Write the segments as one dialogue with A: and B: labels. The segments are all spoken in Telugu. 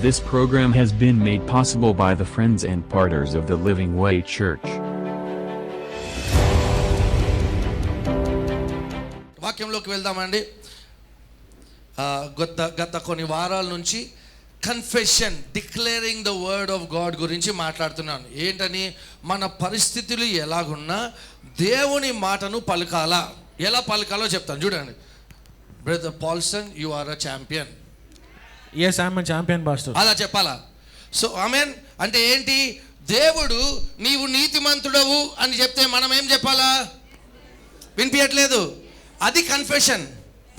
A: This program has been made possible by the friends and partners of the Living Way Church.
B: వాక్యంలోకి వెళ్దామండి. గత కొన్ని వారాల నుంచి confession, declaring the word of God గురించి మాట్లాడుతున్నాను. ఏంటని, మన పరిస్థితులు ఎలాగున్నా దేవుని మాటను పలకాలా. ఎలా పలకాలో చెప్తాను చూడండి. Brother Paulson, you are a champion.
C: Yes, I am a champion, pastor.
B: అలా చెప్పాలా? సో ఆమెన్ అంటే ఏంటి? దేవుడు నీవు నీతిమంతుడవు అని చెప్తే మనం ఏం చెప్పాలా? వినిపించట్లేదు. అది కన్ఫెషన్.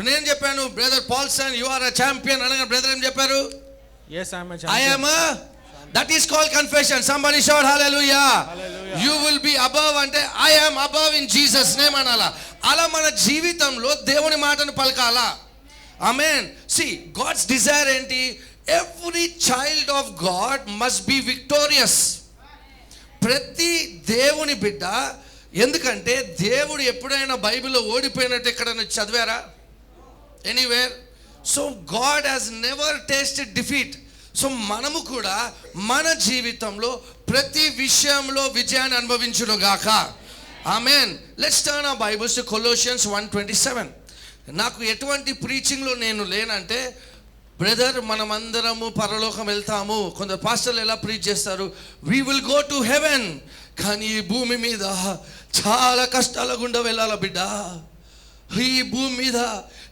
B: నేను చెప్పాను brother Paulson you are a champion అనగా బ్రదర్ ఏం చెప్పారు?
C: Yes, I am a champion.
B: I am a, that is called confession. Somebody shout hallelujah.
C: Hallelujah.
B: You will be above అంటే I am above in Jesus name అనాలా. అలా మన జీవితంలో దేవుని మాటను పలకాలా. Amen. See, God's desire ఏంటి? Every child of God must be victorious. ప్రతి దేవుని బిడ్డ, ఎందుకంటే దేవుడు ఎప్పుడైనా బైబిల్లో ఓడిపోయినట్టు ఎక్కడైనా చదివారా? Anywhere. So God has never tasted defeat. So మనము కూడా మన జీవితంలో ప్రతి విషయంలో విజయాన్ని అనుభవించును గాక. Amen. Let's turn our Bibles to Colossians 1:27. నాకు ఎటువంటి ప్రీచింగ్లో నేను లేనంటే, బ్రదర్ మనమందరము పరలోకం వెళ్తాము. కొందరు పాస్టర్లు ఎలా ప్రీచ్ చేస్తారు, we will go to heaven. కానీ ఈ భూమి మీద చాలా కష్టాల గుండా వెళ్ళాల బిడ్డ. ఈ భూమి మీద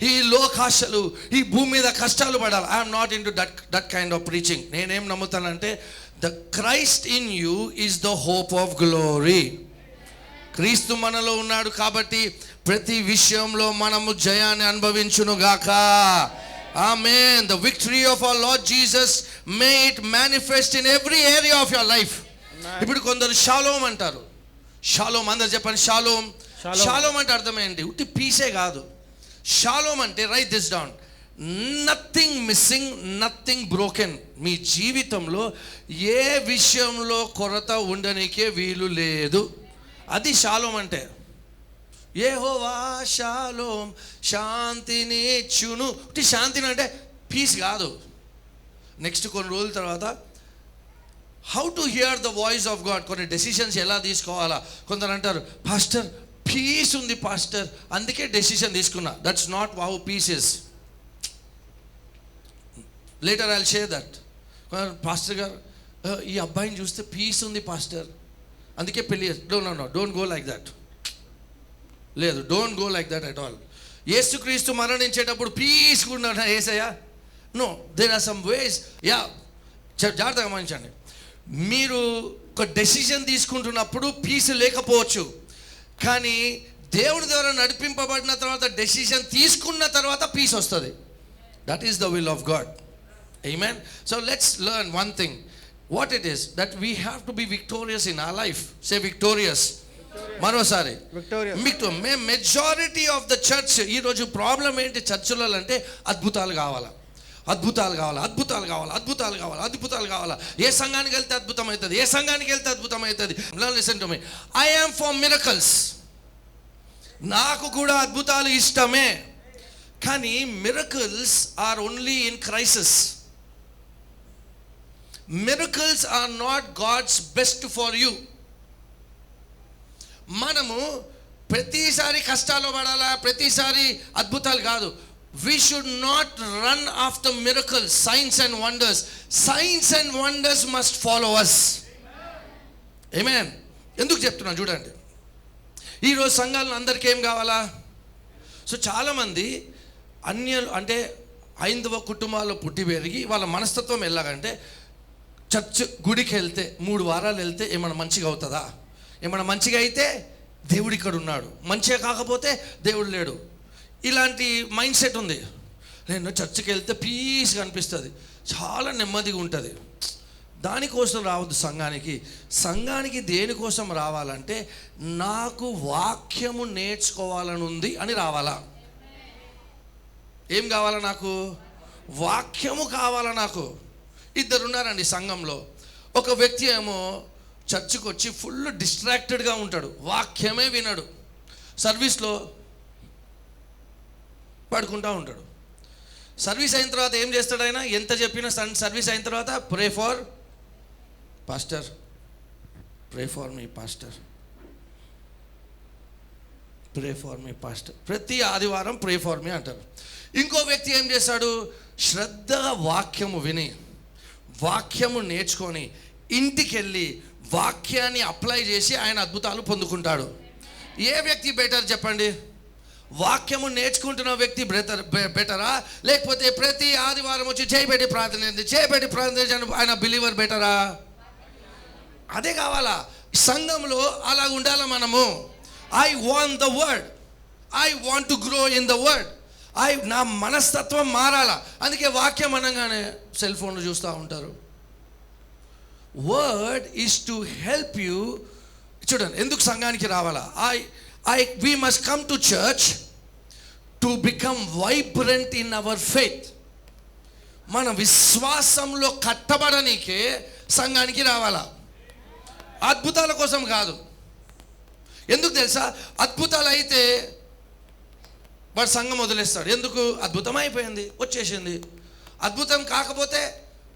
B: ఈ లోకాశలు, ఈ భూమి మీద కష్టాలు పడాలి. I'm not into that kind of preaching. నేనేం నమ్ముతానంటే, the Christ in you is the hope of glory. క్రీస్తు మనలో ఉన్నాడు కాబట్టి ప్రతి విషయంలో మనము జయాన్ని అనుభవించునుగాక. Amen. The victory of our Lord Jesus may it manifest in every area of your life. ఇప్పుడు కొందరు షాలోమ్ అంటారు. షాలోమ్, అందరు చెప్పండి షాలోమ్. షాలోమ్ అంటే అర్థం ఏంటి? ఉట్టి పీసే కాదు. షాలోమ్ అంటే, write this down, nothing missing, nothing broken. మీ జీవితంలో ఏ విషయంలో కొరత ఉండనికే వీలు లేదు. అది షాలోమ్ అంటే. యెహోవా షాలోమ్, శాంతిని ఇచ్చును. శాంతిని అంటే పీస్ కాదు. నెక్స్ట్ కొన్ని రోజుల తర్వాత how to hear the voice of God, కొన్ని డెసిషన్స్ ఎలా తీసుకోవాలా. కొందరు అంటారు, పాస్టర్ పీస్ ఉంది పాస్టర్, అందుకే డెసిషన్ తీసుకున్నా. That's not how peace is. Later I will share that. Pastor గారు ఈ అబ్బాయిని చూస్తే పీస్ ఉంది పాస్టర్, అందుకే పెళ్ళి. No, don't go like that. లేదు, don't go like that at all. Yesukristu మరణించేటప్పుడు పీస్గా ఉన్నాడు యేసయ్యా? No, there are some ways. Yeah, జాగ్రత్తగా గమనించండి. మీరు ఒక డెసిషన్ తీసుకుంటున్నప్పుడు పీస్ లేకపోవచ్చు, కానీ దేవుడి ద్వారా నడిపింపబడిన తర్వాత, డెసిషన్ తీసుకున్న తర్వాత పీస్ వస్తుంది. That is the will of God. Amen. So let's learn one thing. What it is that we have to be victorious in our life. Say victorious. మరోసారి మెజారిటీ ఆఫ్ ద చర్చ్ ఈరోజు ప్రాబ్లం ఏంటి చర్చిలలో అంటే, అద్భుతాలు కావాలా, అద్భుతాలు కావాలా, అద్భుతాలు కావాలా, అద్భుతాలు కావాలా, అద్భుతాలు కావాలా. ఏ సంఘానికి వెళ్తే అద్భుతం అవుతుంది, ఏ సంఘానికి వెళ్తే అద్భుతం అవుతుంది. Listen to me, I am for miracles. నాకు కూడా అద్భుతాలు ఇష్టమే, కానీ miracles are only in crisis. Miracles are not God's best for you. మనము ప్రతిసారి కష్టాలు పడాలా, ప్రతిసారి అద్భుతాలు కాదు. We should not run after miracles, signs and wonders. Signs and wonders must follow us. Amen. ఎందుకు చెప్తున్నాను చూడండి. ఈరోజు సంఘాలను అందరికీ ఏం కావాలా? సో చాలామంది అన్యులు అంటే హైందవ కుటుంబాల్లో పుట్టి పెరిగి వాళ్ళ మనస్తత్వం ఎలాగంటే, చర్చ్ గుడికి వెళ్తే 3 వారాలు వెళ్తే ఏమైనా మంచిగా అవుతుందా, ఏమైనా మంచిగా అయితే దేవుడు ఇక్కడ ఉన్నాడు, మంచిగా కాకపోతే దేవుడు లేడు. ఇలాంటి మైండ్ సెట్ ఉంది. నేను చర్చికి వెళ్తే పీస్గా అనిపిస్తుంది, చాలా నెమ్మదిగా ఉంటుంది. దానికోసం రావద్దు సంఘానికి. సంఘానికి దేనికోసం రావాలంటే, నాకు వాక్యము నేర్చుకోవాలని ఉంది అని రావాలా. ఏం కావాలా? నాకు వాక్యము కావాలా. నాకు ఇద్దరున్నారండి సంఘంలో. ఒక వ్యక్తి ఏమో చర్చికి వచ్చి ఫుల్ డిస్ట్రాక్టెడ్గా ఉంటాడు, వాక్యమే వినడు, సర్వీస్లో పడుకుంటూ ఉంటాడు. సర్వీస్ అయిన తర్వాత ఏం చేస్తాడు ఆయన? ఎంత చెప్పినా సర్వీస్ అయిన తర్వాత pray for pastor, pray for me pastor, pray for me pastor. ప్రతి ఆదివారం ప్రే ఫర్ మీ అంటారు. ఇంకో వ్యక్తి ఏం చేశాడు? శ్రద్ధగా వాక్యము విని, వాక్యము నేర్చుకొని, ఇంటికి వెళ్ళి వాక్యాన్ని అప్లై చేసి ఆయన అద్భుతాలు పొందుకుంటాడు. ఏ వ్యక్తి బెటర్ చెప్పండి? వాక్యము నేర్చుకుంటున్న వ్యక్తి బెటరా, లేకపోతే ప్రతి ఆదివారం వచ్చి చేయబెట్టి ప్రార్థన ఆయన బిలీవర్ బెటరా? అదే కావాలా సంఘంలో, అలా ఉండాలా మనము. I want the word, I want to grow in the word. నా మనస్తత్వం మారాలా. అందుకే వాక్యం అనగానే సెల్ ఫోన్లు చూస్తూ ఉంటారు. Word is to help you. చూడండి, ఎందుకు సంఘానికి రావాలా? we must come to church to become vibrant in our faith. మన విశ్వాసంలో కట్టబడనీకే సంఘానికి రావాలా, అద్భుతాల కోసం కాదు. ఎందుకు తెలుసా? అద్భుతాలు అయితే వాడు సంఘం వదిలేస్తాడు. ఎందుకు? అద్భుతం అయిపోయింది, వచ్చేసింది. అద్భుతం కాకపోతే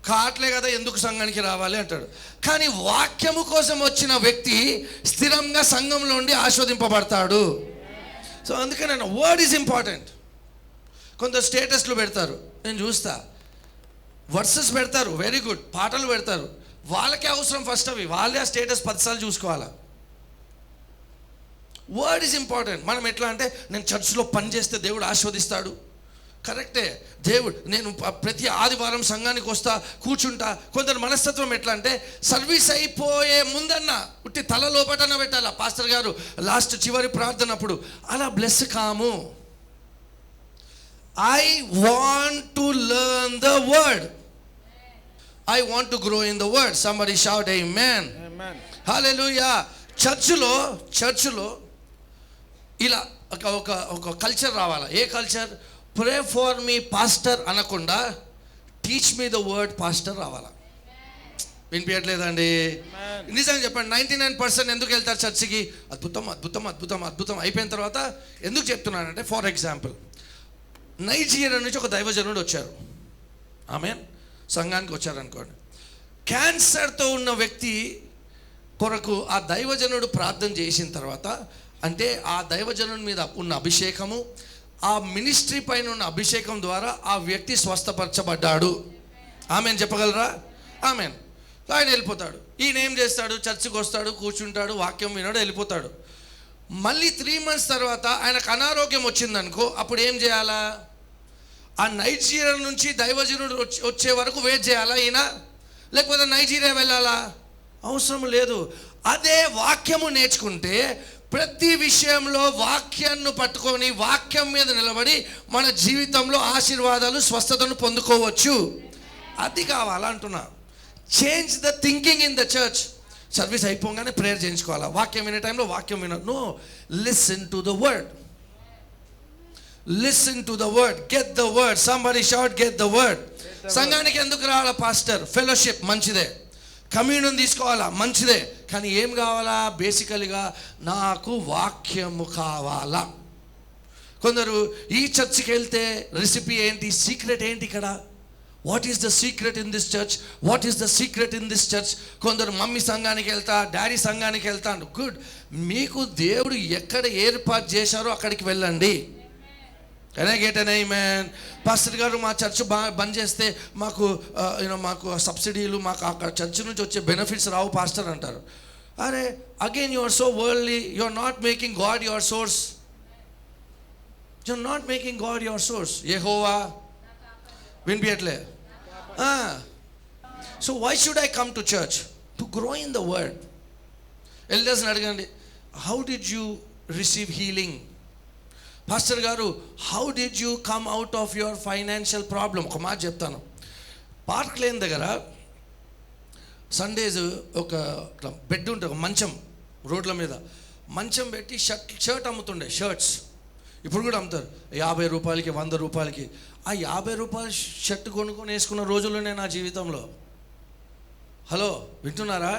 B: కావట్లే కదా, ఎందుకు సంఘానికి రావాలి అంటాడు. కానీ వాక్యము కోసం వచ్చిన వ్యక్తి స్థిరంగా సంఘంలో ఉండి ఆస్వాదింపబడతాడు. సో అందుకని వర్డ్ ఈజ్ ఇంపార్టెంట్. కొంత స్టేటస్లు పెడతారు, నేను చూస్తా, వర్సెస్ పెడతారు, వెరీ గుడ్, పాటలు పెడతారు. వాళ్ళకే అవసరం ఫస్ట్ అవి, వాళ్ళే ఆ స్టేటస్ 10 సార్లు చూసుకోవాలా. Word is important. మనం ఎట్లా అంటే, నేను చర్చ్లో పని చేస్తే దేవుడు ఆస్వాదిస్తాడు, కరెక్టే. దేవుడు, నేను ప్రతి ఆదివారం సంఘానికి వస్తా, కూర్చుంటా. కొందరు మనస్తత్వం ఎట్లా అంటే, సర్వీస్ అయిపోయే ముందన్న ఉట్టి తల లోపటన పెట్టాలా పాస్టర్ గారు లాస్ట్ చివరి ప్రార్థనప్పుడు. అలా బ్లెస్ కాము. I want to learn the word, I want to grow in the word. Somebody shout amen, hallelujah. చర్చిలో ఇలా ఒక కల్చర్ రావాలా. ఏ culture? Pray for me pastor అనకుండా teach me the word pastor రావాలా. వినిపించట్లేదండి? నిజంగా చెప్పండి, 99% ఎందుకు వెళ్తారు చర్చికి? అద్భుతం అద్భుతం అద్భుతం అద్భుతం అయిపోయిన తర్వాత ఎందుకు చెప్తున్నానంటే, ఫర్ ఎగ్జాంపుల్, నైజీరియా నుంచి ఒక దైవజనుడు వచ్చారు. ఆమేన్. సంఘానికి వచ్చారనుకోండి. క్యాన్సర్తో ఉన్న వ్యక్తి కొరకు ఆ దైవజనుడు ప్రార్థన చేసిన తర్వాత, అంటే ఆ దైవజనుడి మీద ఉన్న అభిషేకము, ఆ మినిస్ట్రీ పైన ఉన్న అభిషేకం ద్వారా ఆ వ్యక్తి స్వస్థపరచబడ్డాడు. ఆమెన్ చెప్పగలరా? ఆమెన్. ఆయన వెళ్ళిపోతాడు. ఈయన ఏం చేస్తాడు? చర్చికి వస్తాడు, కూర్చుంటాడు, వాక్యం వినాడు, వెళ్ళిపోతాడు. మళ్ళీ 3 months తర్వాత ఆయనకు అనారోగ్యం వచ్చిందనుకో, అప్పుడు ఏం చేయాలా? ఆ నైజీరియా నుంచి దైవజనుడు వచ్చే వరకు వెయిట్ చేయాలా ఈయన? లేకపోతే నైజీరియా వెళ్ళాలా? అవసరం లేదు. అదే వాక్యము నేర్చుకుంటే ప్రతి విషయంలో వాక్యాన్ని పట్టుకొని వాక్యం మీద నిలబడి మన జీవితంలో ఆశీర్వాదాలు, స్వస్థతను పొందుకోవచ్చు. అది కావాలా అంటున్నా. Change the thinking in the church. Service అయిపోగానే ప్రేయర్ చేయించుకోవాలా, వాక్యం వినే టైంలో వాక్యం విన. No, listen to the word, listen to the word, get the word. Somebody shout get the word. సంఘానికి ఎందుకు రావాలా పాస్టర్? ఫెలోషిప్ మంచిదే, కమ్యూనియన్ తీసుకోవాలా మంచిదే, కానీ ఏం కావాలా? బేసికల్గా నాకు వాక్యము కావాలా. కొందరు ఈ చర్చ్కి వెళ్తే రెసిపీ ఏంటి, సీక్రెట్ ఏంటి ఇక్కడ? What is the secret in this church? What is the secret in this church? కొందరు మమ్మీ సంఘానికి వెళ్తా, డాడీ సంఘానికి వెళ్తాను. గుడ్, మీకు దేవుడు ఎక్కడ ఏర్పాటు చేశారో అక్కడికి వెళ్ళండి. ఆమేన్. పాస్టర్ గారు మా చర్చ్ బంద్ చేస్తే మాకు మాకు సబ్సిడీలు, మాకు అక్కడ చర్చ్ నుంచి వచ్చే బెనిఫిట్స్ రావు పాస్టర్ అంటారు. అరే, again you are so worldly, you are not making God your source. You are not making God your source. యెహోవా వినిపించట్లే. So why should I come to church? To grow in the word. ఎల్డర్స్ని అడగండి, how did you receive healing? Pastor గారు, how did you come out of your financial problem? ఒక మాట చెప్తాను. పార్క్ లేన్ దగ్గర సండేస్ ఒక బెడ్ ఉంటుంది, ఒక మంచం రోడ్ల మీద మంచం పెట్టి షర్ట్ అమ్ముతుండే, షర్ట్స్. ఇప్పుడు కూడా అమ్ముతారు 50 రూపాయలకి, 100 రూపాయలకి. ఆ 50 రూపాయల షర్ట్ కొనుక్కొని వేసుకున్న రోజుల్లోనే నా జీవితంలో. హలో, వింటున్నారా?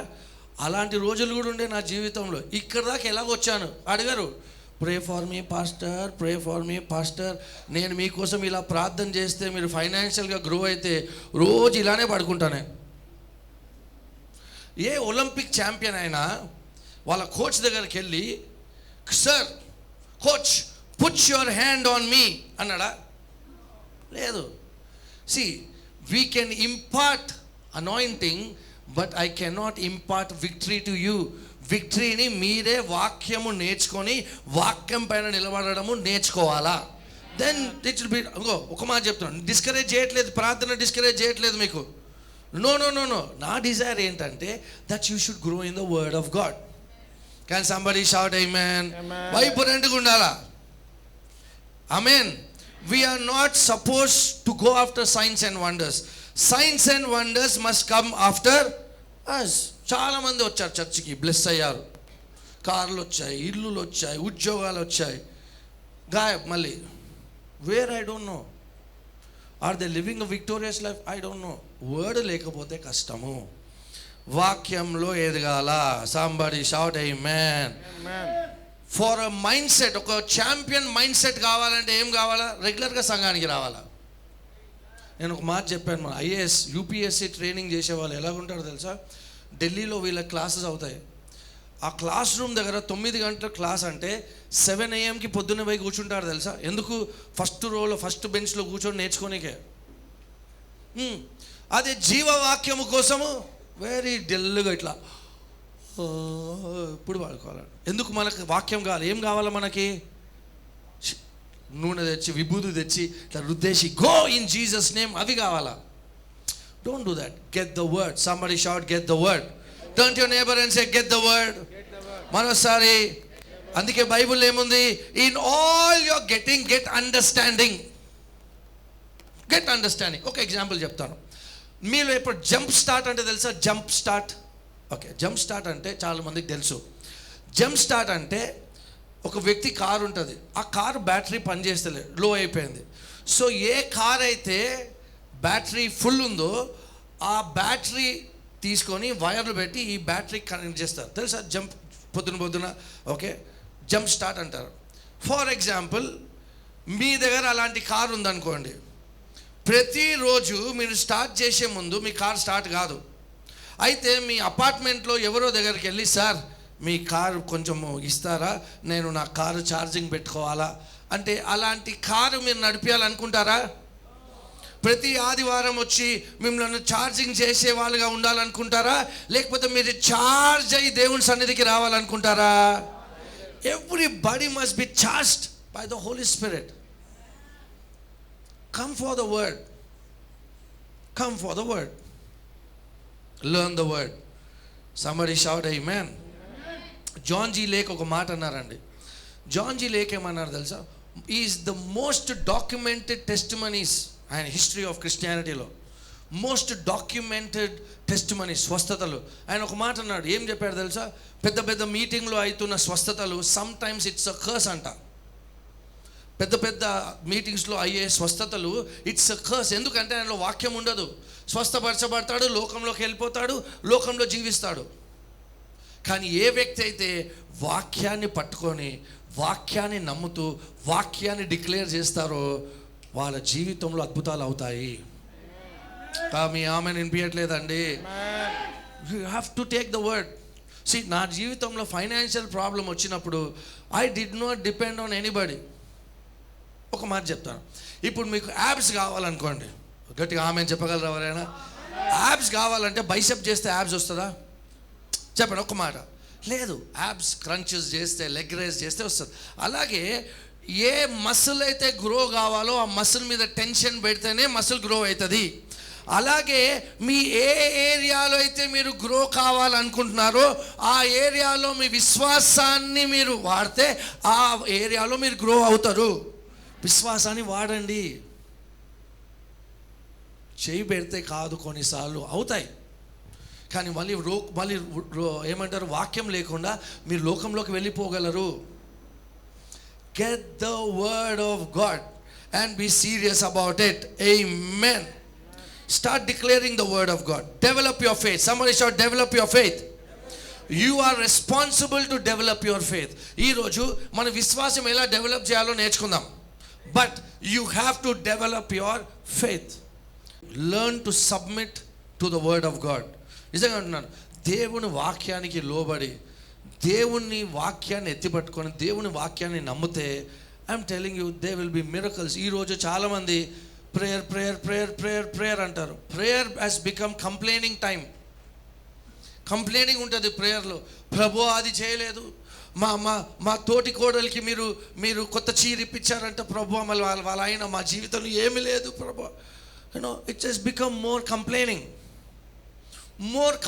B: అలాంటి రోజులు కూడా ఉండే నా జీవితంలో. ఇక్కడ దాకా ఎలాగొచ్చాను? అడిగారు, ప్రే for me pastor, pray for me pastor. నేను మీకోసం ఇలా ప్రార్థన చేస్తే మీరు ఫైనాన్షియల్గా గ్రో అయితే రోజు ఇలానే పడుకుంటానే. ఏ ఒలింపిక్ ఛాంపియన్ అయినా వాళ్ళ కోచ్ దగ్గరికి వెళ్ళి, sir coach put your hand on me అన్నాడా? లేదు. See we can impart anointing, but I cannot impart victory to you. విక్టరీని మీరే వాక్యము నేర్చుకొని వాక్యం పైన నిలబడము నేర్చుకోవాలా. Then it will be. ఒక మాట చెప్తున్నాను, డిస్కరేజ్ చేయట్లేదు, ప్రార్థన డిస్కరేజ్ చేయట్లేదు మీకు. నో నో నో నో నా డిజైర్ ఏంటంటే that you should grow in the word of God. Can somebody shout amen? వైబ్రెంట్గా ఉండాలా. Amen. We are not supposed to go after signs and wonders. Signs and wonders must come after us. చాలా మంది వచ్చారు చర్చికి, బ్లెస్ అయ్యారు, కార్లు వచ్చాయి, ఇల్లులు వచ్చాయి, ఉద్యోగాలు వచ్చాయి, గాయబ్ మళ్ళీ. Where I don't know. Are they living a victorious life? I don't know. Word లేకపోతే కష్టము. వాక్యంలో ఎదగాల. Somebody shout amen. For a mindset, ఒక ఛాంపియన్ మైండ్ సెట్ కావాలంటే ఏం కావాలా? రెగ్యులర్గా సంఘానికి రావాలా. నేను ఒక మాట చెప్పాను, మన ఐఏఎస్ యూపీఎస్సీ ట్రైనింగ్ చేసే వాళ్ళు ఎలాగుంటారో తెలుసా? ఢిల్లీలో వీళ్ళ క్లాసెస్ అవుతాయి. ఆ క్లాస్ రూమ్ దగ్గర 9 గంటల క్లాస్ అంటే 7 AM పొద్దున్నే పోయి కూర్చుంటారు తెలుసా? ఎందుకు? ఫస్ట్ రోలో ఫస్ట్ బెంచ్లో కూర్చొని నేర్చుకోనికే. అదే జీవవాక్యము కోసము వెరీ డెల్గా ఇట్లా ఇప్పుడు వాడుకోవాలి. ఎందుకు? మనకు వాక్యం కావాలి. ఏం కావాలా మనకి? నూనె తెచ్చి, విభూతి తెచ్చి ఇట్లా రుద్దేసి గో ఇన్ జీసస్ నేమ్ అవి కావాలా? Don't do that. Get the word. Somebody shout get the word. Turn to your neighbour and say get the word. మరోసారి. అందుకే బైబిల్ ఏముంది? In all your getting get understanding. Get understanding. ఒక ఎగ్జాంపుల్ చెప్తాను. మీరు ఇప్పుడు జంప్ స్టార్ట్ అంటే తెలుసా? Jump start. Okay, jump start అంటే చాలామందికి తెలుసు. జంప్ స్టార్ట్ అంటే ఒక వ్యక్తి కారు ఉంటుంది, ఆ కారు బ్యాటరీ పనిచేస్తలేదు, లో అయిపోయింది. సో ఏ కార్ అయితే బ్యాటరీ ఫుల్ ఉందో ఆ బ్యాటరీ తీసుకొని వైర్లు పెట్టి ఈ బ్యాటరీ కనెక్ట్ చేస్తారు తెలుసా? జంప్ పొద్దున. ఓకే, జంప్ స్టార్ట్ అంటారు. ఫర్ ఎగ్జాంపుల్, మీ దగ్గర అలాంటి కారు ఉందనుకోండి. ప్రతిరోజు మీరు స్టార్ట్ చేసే ముందు మీ కార్ స్టార్ట్ కాదు. అయితే మీ అపార్ట్మెంట్లో ఎవరో దగ్గరికి వెళ్ళి, సార్ మీ కారు కొంచెము ఇస్తారా, నేను నా కారు ఛార్జింగ్ పెట్టుకోవాలా అంటే అలాంటి కారు మీరు నడిపించాలనుకుంటారా? ప్రతి ఆదివారం వచ్చి మిమ్మల్ని ఛార్జింగ్ చేసే వాళ్ళుగా ఉండాలనుకుంటారా? లేకపోతే మీరు ఛార్జ్ అయ్యి దేవుని సన్నిధికి రావాలనుకుంటారా? Everybody must be charged by the Holy Spirit. Come for the word. Come for the word. Learn the word. Somebody shout amen. John G Lake ఒక మాట అన్నారండి. జాన్ జీ లేక్ ఏమన్నారు తెలుసా? Is the most documented testimonies ఆయన హిస్టరీ ఆఫ్ క్రిస్టియానిటీలో. మోస్ట్ డాక్యుమెంటెడ్ టెస్టిమనీస్, స్వస్థతలు. ఆయన ఒక మాట అన్నాడు. ఏం చెప్పాడు తెలుసా? పెద్ద పెద్ద మీటింగ్లో అవుతున్న స్వస్థతలు some times it's a curse అంట. పెద్ద పెద్ద మీటింగ్స్లో అయ్యే స్వస్థతలు ఇట్స్ అ కర్స్. ఎందుకంటే ఆయనలో వాక్యం ఉండదు. స్వస్థపరచబడతాడు, లోకంలోకి వెళ్ళిపోతాడు, లోకంలో జీవిస్తాడు. కానీ ఏ వ్యక్తి అయితే వాక్యాన్ని పట్టుకొని వాక్యాన్ని నమ్ముతూ వాక్యాన్ని డిక్లేర్ చేస్తారో వాళ్ళ జీవితంలో అద్భుతాలు అవుతాయి. మీ ఆమె వినిపించట్లేదండి. You have to take the word. See, నా జీవితంలో ఫైనాన్షియల్ ప్రాబ్లం వచ్చినప్పుడు I did not depend on anybody. ఒక మాట చెప్తాను. ఇప్పుడు మీకు యాబ్స్ కావాలనుకోండి, గట్టిగా ఆమె చెప్పగలరా ఎవరైనా? యాబ్స్ కావాలంటే బైసెప్ చేస్తే యాబ్స్ వస్తుందా? చెప్పండి ఒక మాట. లేదు. యాబ్స్ క్రంచెస్ చేస్తే, లెగ్ రేస్ చేస్తే వస్తుంది. అలాగే ఏ మసిల్ అయితే గ్రో కావాలో ఆ మసిల్ మీద టెన్షన్ పెడితేనే మసిల్ గ్రో అవుతుంది. అలాగే మీ ఏ ఏరియాలో అయితే మీరు గ్రో కావాలనుకుంటున్నారో ఆ ఏరియాలో మీ విశ్వాసాన్ని మీరు వాడితే ఆ ఏరియాలో మీరు గ్రో అవుతారు. విశ్వాసాన్ని వాడండి. చేయి పెడితే కాదు, కొన్నిసార్లు అవుతాయి. కానీ మళ్ళీ ఏమంటారు, వాక్యం లేకుండా మీరు లోకంలోకి వెళ్ళిపోగలరు. Get the word of God and be serious about it. Amen. Start declaring the word of God. Develop your faith. Somebody shout develop your faith. You are responsible to develop your faith. ఈరోజు మన విశ్వాసం ఎలా డెవలప్ చేయాలో నేర్చుకుందాం. But you have to develop your faith. Learn to submit to the word of God. నిజంగా అంటున్నాను, దేవుని వాక్యానికి లోబడి దేవుని వాక్యాన్ని ఎత్తిపట్టుకొని దేవుని వాక్యాన్ని నమ్మితే I'm telling you they will be miracles. ఈరోజు చాలామంది prayer prayer prayer prayer prayer అంటారు. Prayer has become complaining time. Complaining ఉంటుంది ప్రేయర్లో. ప్రభు అది చేయలేదు, మా మా మా తోటి కోడలికి మీరు కొత్త చీర ఇప్పించారంట ప్రభు, మళ్ళీ వాళ్ళ ఆయన మా జీవితంలో ఏమీ లేదు ప్రభు. You know it has become more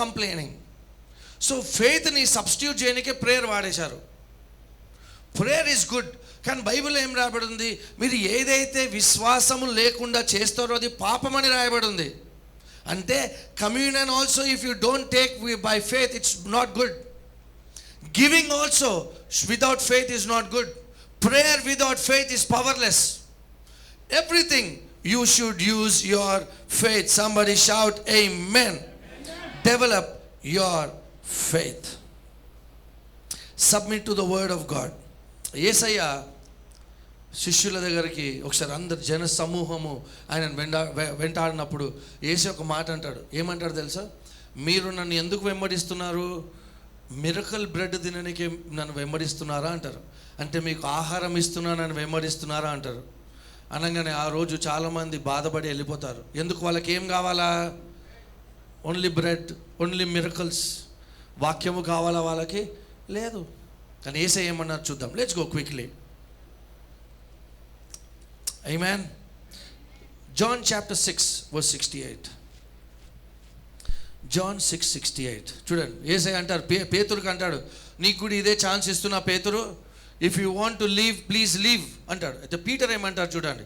B: complaining. So ఫెయిత్ని సబ్స్టిట్యూట్ చేయడానికే ప్రేయర్ వాడేశారు. ప్రేయర్ ఈజ్ గుడ్, కానీ బైబిల్ ఏం రాయబడి ఉంది? మీరు ఏదైతే విశ్వాసము లేకుండా చేస్తారో అది పాపమని రాయబడి ఉంది. అంటే communion also if you don't take by faith it's not good. Giving also without faith is not good. Prayer without faith is powerless. Everything you should use your faith. Somebody shout amen. Develop your faith. Submit to the word of God. యేసయ్య శిష్యుల దగ్గరికి ఒకసారి అందరు జన సమూహము ఆయన వెంటాడినప్పుడు యేసు ఒక మాట అంటాడు. ఏమంటాడు తెలుసా? మీరు నన్ను ఎందుకు వెంబడిస్తున్నారు? మిరకల్ బ్రెడ్ తినడానికి నన్ను వెంబడిస్తున్నారా అంటారు. అంటే మీకు ఆహారం ఇస్తున్నానని వెంబడిస్తున్నారా అంటారు. అనగానే ఆ రోజు చాలామంది బాధపడి వెళ్ళిపోతారు. ఎందుకు? వాళ్ళకి ఏం కావాలా? Only bread, only miracles. వాక్యము కావాలా వాళ్ళకి? లేదు. కానీ యేసయ్య ఏమన్నారు చూద్దాం. Let's go quickly. Amen. John chapter 6 verse 68. John 6:68. చూడండి, యేసయ్య అంటారు పేతురుకి అంటాడు, నీకు కూడా ఇదే ఛాన్స్ ఇస్తున్నా Pethuru, if you want to leave please leave అంటాడు. అయితే పీటర్ ఏమంటారు చూడండి.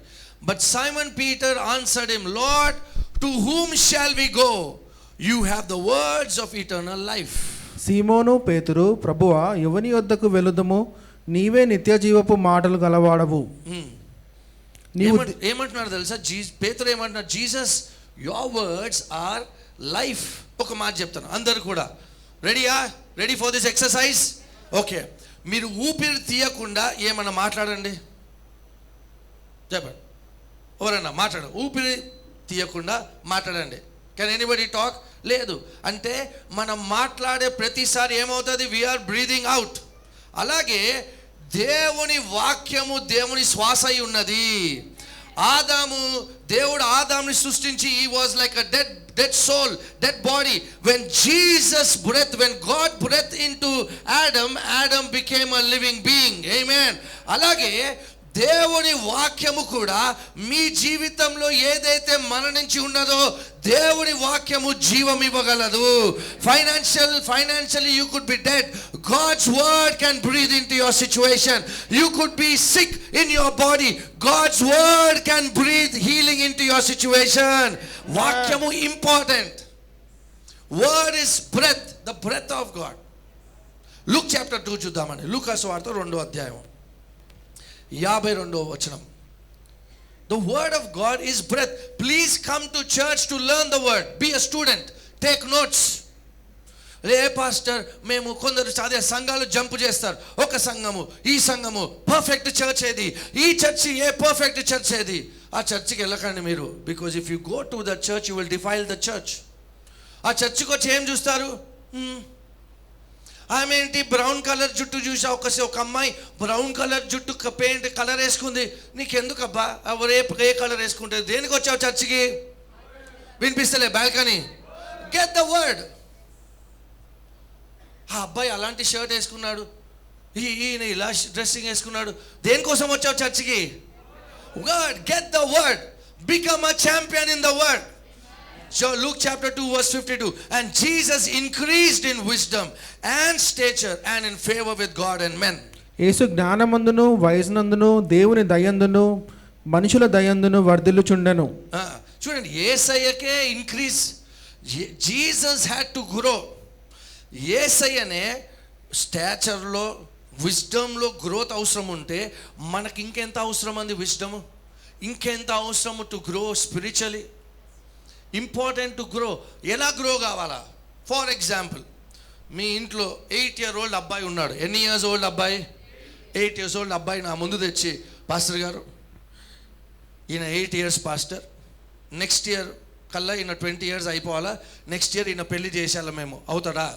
B: But Simon Peter answered him, Lord to whom shall we go? You have the words of eternal life.
C: Seemonu Pethuru, ప్రభువా ఎవని వద్దకు వెళుదము? నీవే నిత్య జీవపు మాటలు గలవాడవు.
B: ఏమంటున్నాడు తెలుసా? పేతురు ఏమంటున్నాడు? Jesus your words are life. ఒక మాట చెప్తాను, అందరు కూడా రెడీయా? Ready for this exercise? Okay, మీరు ఊపిరి తీయకుండా ఏమన్నా మాట్లాడండి. చెప్పండి, ఎవరన్నా మాట్లాడండి. ఊపిరి తీయకుండా మాట్లాడండి. Can anybody talk? లేదు. అంటే మనం మాట్లాడే ప్రతిసారి ఏమవుతుంది? We are breathing out. అలాగే దేవుని వాక్యము దేవుని శ్వాస అయి ఉన్నది. దేవుడు ఆదాముని సృష్టించి he was like a dead soul, dead body. When God breathed into Adam became a living being. Amen. అలాగే దేవుని వాక్యము కూడా మీ జీవితంలో ఏదైతే మరణించి ఉన్నదో దేవుని వాక్యము జీవం ఇవ్వగలదు. Financially you could be dead. God's word can breathe into your situation. You could be sick in your body. God's word can breathe healing into your situation. వాక్యము important. Word is breath, the breath of God. Luke chapter 2 చూద్దామండి. లూకా సువార్త 2వ అధ్యాయం 52వ వచనం. The word of God is breath. Please come to church to learn the word. Be a student. Take notes. Pastor మేము కొందరు అదే సంఘాలు జంప్ చేస్తారు. ఒక సంఘము, ఈ సంఘము పర్ఫెక్ట్ చర్చ్ ఏది, ఈ చర్చి పర్ఫెక్ట్ చర్చ్ ఏది? ఆ చర్చికి వెళ్ళకండి మీరు. Because if you go to the church you will defile the church. ఆ చర్చికి వచ్చి ఏం చూస్తారు? ఆమె ఏంటి బ్రౌన్ కలర్ జుట్టు చూసా, ఒక అమ్మాయి బ్రౌన్ కలర్ జుట్టు పెయింట్ కలర్ వేసుకుంది. నీకెందుకు అబ్బా ఎవరు ఏ కలర్ వేసుకుంటే? దేనికి వచ్చావు చర్చికి? వినిపిస్తలే బాల్కనీ. Get the word. ఆ అబ్బాయి అలాంటి షర్ట్ వేసుకున్నాడు, ఈయన ఇలా డ్రెస్సింగ్ వేసుకున్నాడు. దేనికోసం వచ్చావు చర్చికి? Word. Get the word. Become a champion in the word. So Luke chapter 2 verse 52. And Jesus increased in wisdom and stature and in favor with God and men.
C: Yesu జ్ఞానమందును వయసునందును దేవుని దయందును మనుషుల దయందును వర్ధిల్లుచుండెను.
B: చూడండి, యేసయ్యకే increase. Jesus had to grow. యేసయ్యనే స్టాచర్లో విజ్డమ్లో గ్రోత్ అవసరం ఉంటే మనకి ఇంకెంత అవసరం అంది విజ్డమ్? ఇంకెంత అవసరము to grow spiritually? Important to grow. ఎలా గ్రో కావాలా? ఫర్ ఎగ్జాంపుల్, మీ ఇంట్లో 8 year old అబ్బాయి ఉన్నాడు. ఎన్ని ఇయర్స్ ఓల్డ్ అబ్బాయి? 8 years old అబ్బాయి నా ముందు తెచ్చి, పాస్టర్ గారు ఈయన 8 years పాస్టర్, నెక్స్ట్ ఇయర్ కల్లా ఈయన 20 years అయిపోవాలా, నెక్స్ట్ ఇయర్ ఈయన పెళ్లి చేసేయాలా మేము, అవుతుందా?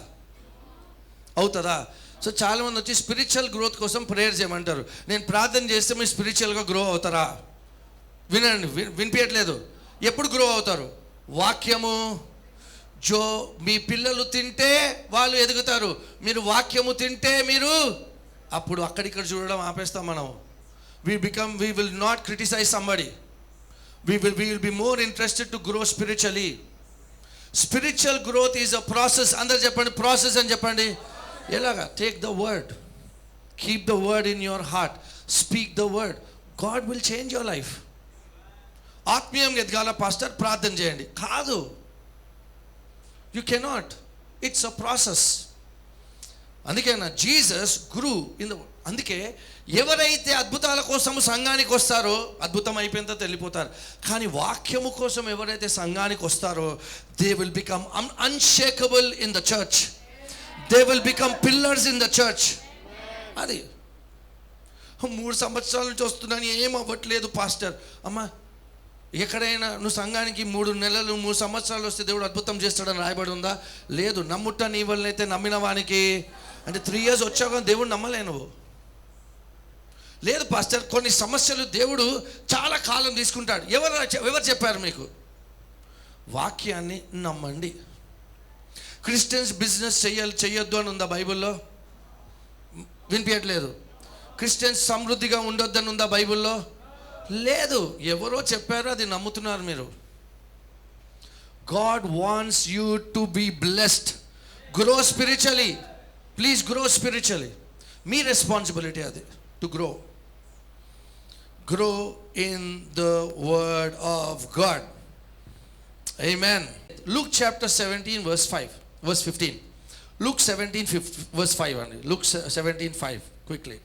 B: సో చాలామంది వచ్చి స్పిరిచువల్ గ్రోత్ కోసం ప్రేయర్ చేయమంటారు. నేను ప్రార్థన చేస్తే మీరు స్పిరిచువల్గా గ్రో అవుతారా? వినండి, వినిపించట్లేదు. ఎప్పుడు గ్రో అవుతారు? వాక్యము మీ పిల్లలు తింటే వాళ్ళు ఎదుగుతారు. మీరు వాక్యము తింటే మీరు అప్పుడు అక్కడిక్కడ చూడడం ఆపేస్తాం మనం. we will not criticize somebody. we will be more interested to grow spiritually. Spiritual growth is a process. అందరూ చెప్పండి, ప్రాసెస్ అని చెప్పండి. ఎలాగా? Take the word, keep the word in your heart, speak the word, God will change your life. ఆత్మీయంగా ఎదగాల పాస్టర్, ప్రార్థన చేయండి కాదు. You cannot, it's a process. అందుకేనా జీసస్ గ్రూ ఇన్ ద. అందుకే ఎవరైతే అద్భుతాల కోసం సంఘానికి వస్తారో అద్భుతం అయిపోయినంత వెళ్ళిపోతారు. కానీ వాక్యము కోసం ఎవరైతే సంఘానికి వస్తారో they will become unshakeable in the church. They will become pillars in the church. అది 3 సంవత్సరాల నుంచి వస్తున్నాను ఏం అవ్వట్లేదు పాస్టర్. అమ్మా, ఎక్కడైనా నువ్వు సంఘానికి 3 నెలలు 3 సంవత్సరాలు వస్తే దేవుడు అద్భుతం చేస్తాడని రాయబడి ఉందా? లేదు. నమ్ముట నీ వల్లనైతే నమ్మిన వానికి, అంటే 3 years వచ్చాక దేవుడు నమ్మలే నువ్వు. లేదు పాస్టర్, కొన్ని సమస్యలు దేవుడు చాలా కాలం తీసుకుంటాడు. ఎవరు చెప్పారు మీకు? వాక్యాన్ని నమ్మండి. క్రిస్టియన్స్ బిజినెస్ చెయ్యొద్దు అని ఉందా బైబిల్లో? వినిపించట్లేదు. క్రిస్టియన్స్ సమృద్ధిగా ఉండొద్దని ఉందా బైబిల్లో? లేదు. ఎవరో చెప్పారు, అది నమ్ముతున్నారు మీరు. God wants you to be blessed. Grow spiritually, please grow spiritually. మీ రెస్పాన్సిబిలిటీ అది, to grow. Grow in the word of God. Amen. Luke chapter 17 verse 15. Luke 17 verse 5 only. Luke 17:5 quickly.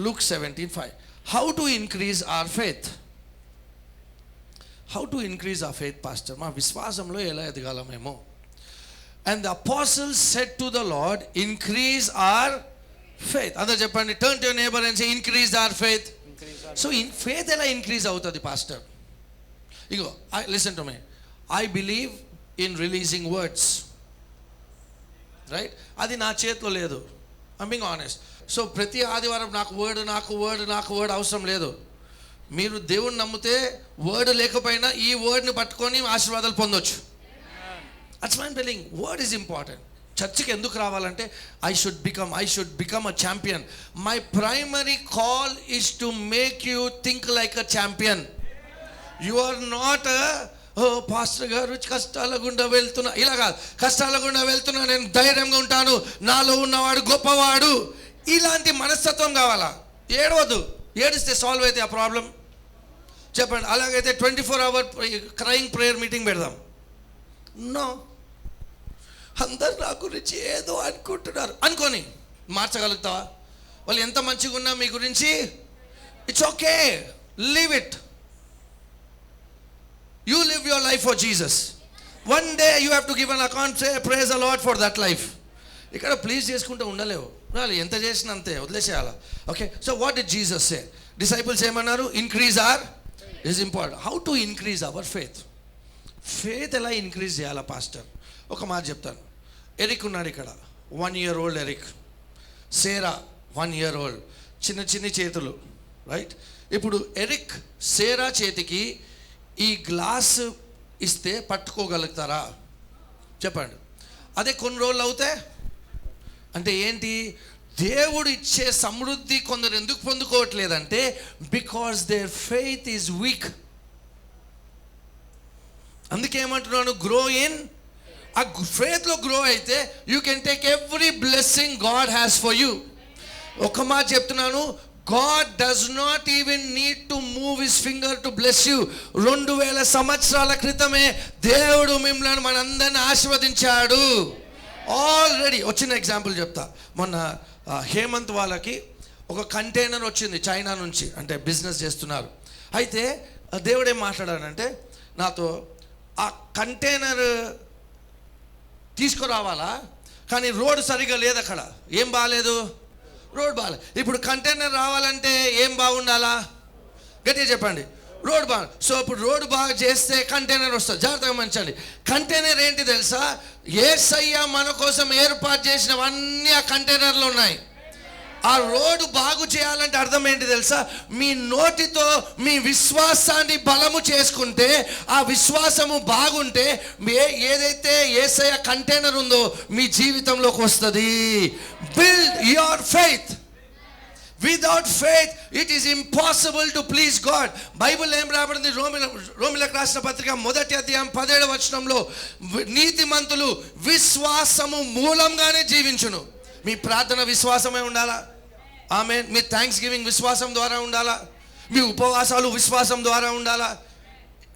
B: Luke 17:5. How to increase our faith? How to increase our faith, pastor? మా విశ్వాసంలో ఎలా ఎదగాల మేము? And the apostles said to the Lord, increase our faith. అందరూ చెప్పండి, turn to your neighbor and say, increase our faith. So in faith ఎలా ఇంక్రీజ్ అవుతుంది pastor? Ego, listen to me. I believe in releasing words, right? అది నా చేతిలో లేదు. I'm being honest. సో ప్రతి ఆదివారం నాకు వర్డ్ అవసరం లేదు. మీరు దేవుణ్ణి నమ్మితే వర్డ్ లేకపోయినా ఈ వర్డ్ని పట్టుకొని ఆశీర్వాదాలు పొందొచ్చు. That's why I'm telling, word is important. చర్చికి ఎందుకు రావాలంటే I should become a champion. My primary call is to make you think like a champion. You are not pastor garu కష్టాల గుండా వెళ్తున్నా, ఇలా కాదు. కష్టాల గుండా వెళ్తున్నా, నేను ధైర్యంగా ఉంటాను, నాలో ఉన్నవాడు గొప్పవాడు, ఇలాంటి మనస్తత్వం కావాలా? ఏడవద్దు. ఏడిస్తే సాల్వ్ అయితే ఆ ప్రాబ్లం. చెప్పండి. అలాగైతే 24-hour క్రైయింగ్ ప్రేయర్ మీటింగ్ పెడదాం. నో. అందరు నా గురించి ఏదో అనుకుంటున్నారు అనుకొని మార్చగలుగుతావా? వాళ్ళు ఎంత మంచిగా ఉన్నా మీ గురించి, it's okay, leave it. You live your life for Jesus. One day you have to give an account, say praise the Lord for that life. ఇక్కడ ప్లీజ్ చేసుకుంటూ ఉండలేవు. వాళ్ళు ఎంత చేసినా అంతే, వదిలేసేయాలా? Okay. So what did Jesus say? Disciples ఏమన్నారు? Increase our is important. How to increase our faith? Faith ఎలా ఇంక్రీజ్ చేయాలా పాస్టర్? ఒక మాట చెప్తాను. ఎరిక్ ఉన్నాడు ఇక్కడ, 1 year old Eric. సేరా 1 year old. చిన్న చేతులు, రైట్? ఇప్పుడు ఎరిక్ సేరా చేతికి ఈ గ్లాస్ ఇస్తే పట్టుకోగలుగుతారా? చెప్పండి. అదే కొన్ని రోజులు అవుతే అంటే ఏంటి? దేవుడు ఇచ్చే సమృద్ధి కొందరు ఎందుకు పొందుకోవట్లేదంటే because their faith is weak. అందుకే ఏమంటున్నాను, గ్రో ఇన్. ఆ ఫెయిత్లో గ్రో అయితే you can take every blessing God has for you. ఒక మాట చెప్తున్నాను, God does not even need to move his finger to bless you. 2000 సంవత్సరాల క్రితమే దేవుడు మిమ్మల్ని మనందరిని ఆశీర్వదించాడు ఆల్రెడీ. వచ్చిన ఎగ్జాంపుల్ చెప్తా. మొన్న హేమంత్ వాళ్ళకి ఒక కంటైనర్ వచ్చింది చైనా నుంచి, అంటే బిజినెస్ చేస్తున్నారు. అయితే దేవుడు ఏం మాట్లాడాడంటే నాతో, ఆ కంటైనర్ తీసుకురావాలా, కానీ రోడ్ సరిగా లేదు అక్కడ. ఏం బాగాలేదు? రోడ్ బాగాలేదు. ఇప్పుడు కంటైనర్ రావాలంటే ఏం బాగుండాలా? గట్టిగా చెప్పండి, రోడ్ బాగా. సో ఇప్పుడు రోడ్ బాగా చేస్తే కంటైనర్ వస్తుంది. జాగ్రత్తగా మంచండి. కంటైనర్ ఏంటి తెలుసా? యేసయ్య మన కోసం ఏర్పాటు చేసినవన్నీ ఆ కంటైనర్లో ఉన్నాయి. ఆ రోడ్డు బాగు చేయాలంటే అర్థం ఏంటి తెలుసా? మీ నోటితో మీ విశ్వాసాన్ని బలము చేసుకుంటే, ఆ విశ్వాసము బాగుంటే ఏదైతే యేసయ్య కంటైనర్ ఉందో మీ జీవితంలోకి వస్తుంది. Build your faith. Without faith it is impossible to please God. Bible ఏం రాబడింది? రోమిలకు రాసిన పత్రిక 1వ అధ్యాయం 17వ వచనంలో, నీతిమంతులు విశ్వాసము మూలంగానే జీవించును. మీ ప్రార్థన విశ్వాసమే ఉండాలా? ఆమేన్. మీ థ్యాంక్స్ గివింగ్ విశ్వాసం ద్వారా ఉండాలా? మీ ఉపవాసాలు విశ్వాసం ద్వారా ఉండాలా?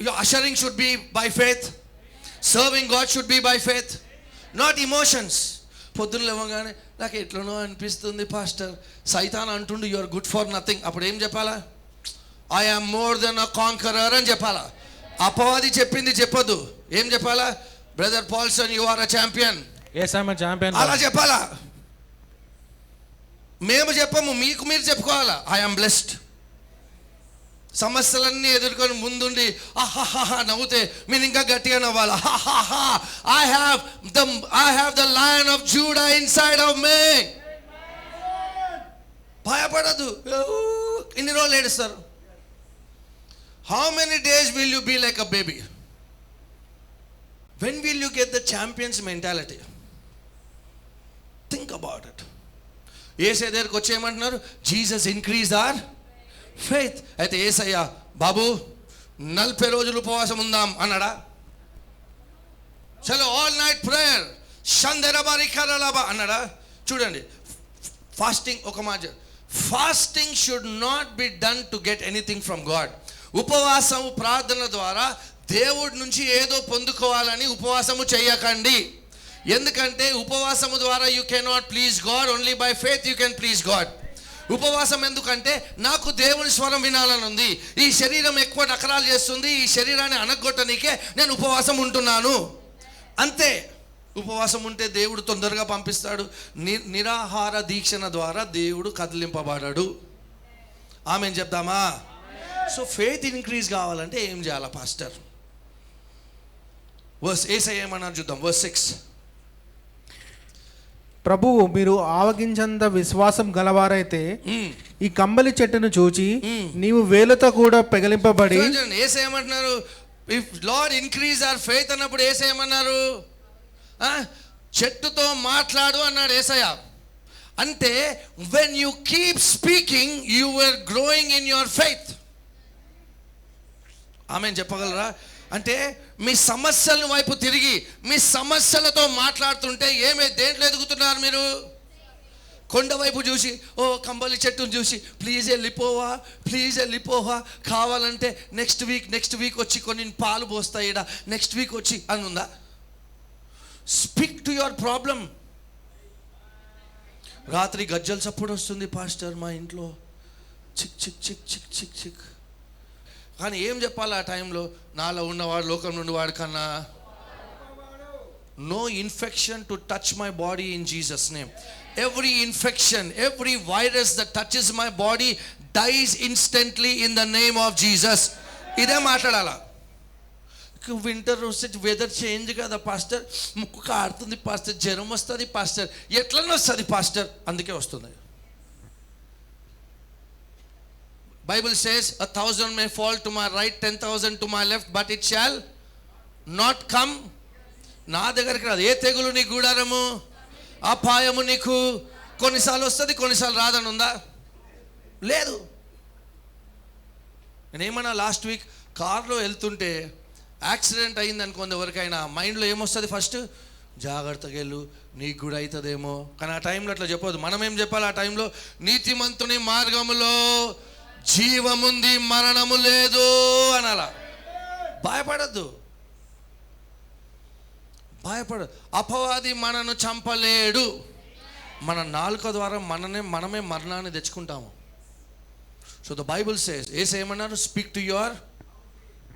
B: Your ushering should be by faith. Serving God should be by faith, not emotions. పొద్దున్న లేవగానే నాకు ఎట్లనో అనిపిస్తుంది పాస్టర్, సైతాన్ అంటుండు you are good for nothing. అప్పుడు ఏం చెప్పాలా? I am more than a conqueror అని చెప్పాలా? అపవాది చెప్పింది చెప్పొద్దు. ఏం చెప్పాలా? Brother Paulson you are a champion.
D: yes I'm a champion.
B: అలా చెప్పాలా? మేము చెప్పము, మీకు మీరు చెప్పుకోవాలా. I am blessed. సమస్యలన్నీ ఎదుర్కొని ముందుండి ఆహాహా నవ్వుతే మీరు ఇంకా గట్టిగా నవ్వాలా. I have the lion of Judah inside of me. భయపడదు. ఇన్ని రోజులు ఏడుస్తారు. How many days will you be like a baby? When will you get the champions mentality? Think about it. యేసయ్య దగ్గరికి వచ్చేయమంటున్నారు, జీసస్ ఇంక్రీజ్ ఆర్ ఫెయిత్. అయితే యేసయ్య బాబు 40 రోజులు ఉపవాసం ఉందాం అన్నాడా? చలో ఆల్ నైట్ ప్రేయర్ షందెరబారికరలబా అన్నాడా? చూడండి, ఫాస్టింగ్ ఒక మాట, fasting should not be done to get anything from God. ఉపవాసము ప్రార్థన ద్వారా దేవుడి నుంచి ఏదో పొందుకోవాలని ఉపవాసము చేయకండి. ఎందుకంటే ఉపవాసము ద్వారా you cannot please God, only by faith you can please God. ఉపవాసం ఎందుకంటే నాకు దేవుని స్వరం వినాలని ఉంది, ఈ శరీరం ఎక్కువ నకరాలు చేస్తుంది, ఈ శరీరాన్ని అనగొట్టనీకే నేను ఉపవాసం ఉంటున్నాను అంతే. ఉపవాసం ఉంటే దేవుడు తొందరగా పంపిస్తాడు. నిరాహార దీక్షణ ద్వారా దేవుడు కదిలింపబడాడు. ఆమెన్ చెప్దామా? సో ఫెయిత్ ఇంక్రీజ్ కావాలంటే ఏం చేయాలా పాస్టర్? వర్స్ యేసయ్య ఏమన్నారు చూద్దాం. వర్స్ 6,
C: ప్రభువు మీరు ఆవగించంత విశ్వాసం గలవారైతే ఈ కంబలి చెట్టును చూచి నీవు వేలతో కూడా పెగలింపబడి.
B: యేసయ్య ఏమంటున్నారు? If Lord increase our faith అన్నప్పుడు యేసయ్య ఏమన్నారు? చెట్టుతో మాట్లాడు అన్నాడు యేసయ్య. అంటే when you keep speaking you are growing in your faith. Amen చెప్పగలరా? అంటే మీ సమస్యల వైపు తిరిగి మీ సమస్యలతో మాట్లాడుతుంటే దేంట్లో ఎదుగుతున్నారు మీరు? కొండ వైపు చూసి, ఓ కంబలి చెట్టును చూసి ప్లీజ్ వెళ్ళిపోవా, ప్లీజ్ వెళ్ళిపోవా, కావాలంటే నెక్స్ట్ వీక్ వచ్చి కొన్ని పాలు పోస్తాయి, నెక్స్ట్ వీక్ వచ్చి అని ఉందా? Speak to your problem. రాత్రి గజ్జల చప్పుడు వస్తుంది పాస్టర్ మా ఇంట్లో, చిక్ చిక్ చిక్ చిక్ చిక్ చిక్. కానీ ఏం చెప్పాలి ఆ టైంలో? నాలో ఉన్నవాడు లోకం నుండి వాడు కన్నా no infection to touch my body in Jesus name. Every infection, every virus that touches my body dies instantly in the name of Jesus. ఇదే మాట్లాడాలా. వింటర్ వస్తే వెదర్ చేంజ్ కదా పాస్టర్, ముక్కు కారుతుంది పాస్టర్, జ్వరం వస్తుంది పాస్టర్, ఎట్లనే వస్తుంది పాస్టర్, అందుకే వస్తుంది. Bible says 1,000 may fall to my right, 10,000 to my left, but it shall not come. నా దగ్గరికి రాదు. ఏ తెగులు నీ గూడారము, అపాయము నీకు కొన్నిసార్లు వస్తుంది, కొన్నిసార్లు రాదని ఉందా? లేదు. నేనేమన్నా లాస్ట్ వీక్ కార్లో వెళ్తుంటే యాక్సిడెంట్ అయింది అనుకోండి, ఎవరికైనా మైండ్లో ఏమొస్తుంది? ఫస్ట్ జాగ్రత్తగా వెళ్ళు, నీకు కూడా అవుతుందేమో. కానీ ఆ టైంలో అట్లా చెప్పొద్దు. మనం ఏం చెప్పాలి ఆ టైంలో? నీతిమంతుని మార్గములో జీవముంది, మరణము లేదు అనాలా. భయపడద్దు. అపవాది మనను చంపలేడు. మన నాలుక ద్వారా మనమే మరణాన్ని తెచ్చుకుంటాము. సో ద బైబుల్ సేస్ ఏమన్నారు? Speak to your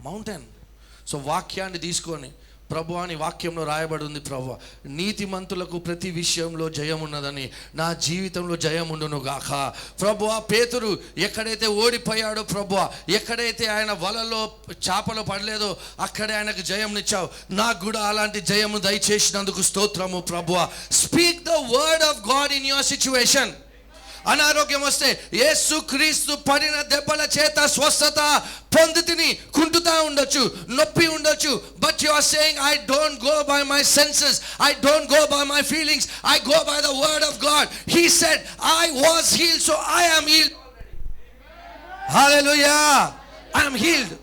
B: mountain. So వాక్యాన్ని తీసుకొని ప్రభు అని వాక్యంలో రాయబడి ఉంది. ప్రభు, నీతిమంతులకు ప్రతి విషయంలో జయం ఉన్నదని, నా జీవితంలో జయం ఉండును గాక. ప్రభు, పేతురు ఎక్కడైతే ఓడిపోయాడో ప్రభు, ఎక్కడైతే ఆయన వలలో చేపలు పడలేదో అక్కడే ఆయనకు జయంనిచ్చావు. నాకు కూడా అలాంటి జయము దయచేసినందుకు స్తోత్రము ప్రభు. Speak the word of God in your situation. అనారోగ్యం వస్తే యేసు క్రీస్తు పడిన దెబ్బల చేత స్వస్థత పొందితిని. కుంటుతా ఉండొచ్చు, నొప్పి ఉండొచ్చు, but you are saying I don't go by my senses, I don't go by my feelings, I go by the word of God. He said I was healed, so I am healed. Hallelujah, I am healed.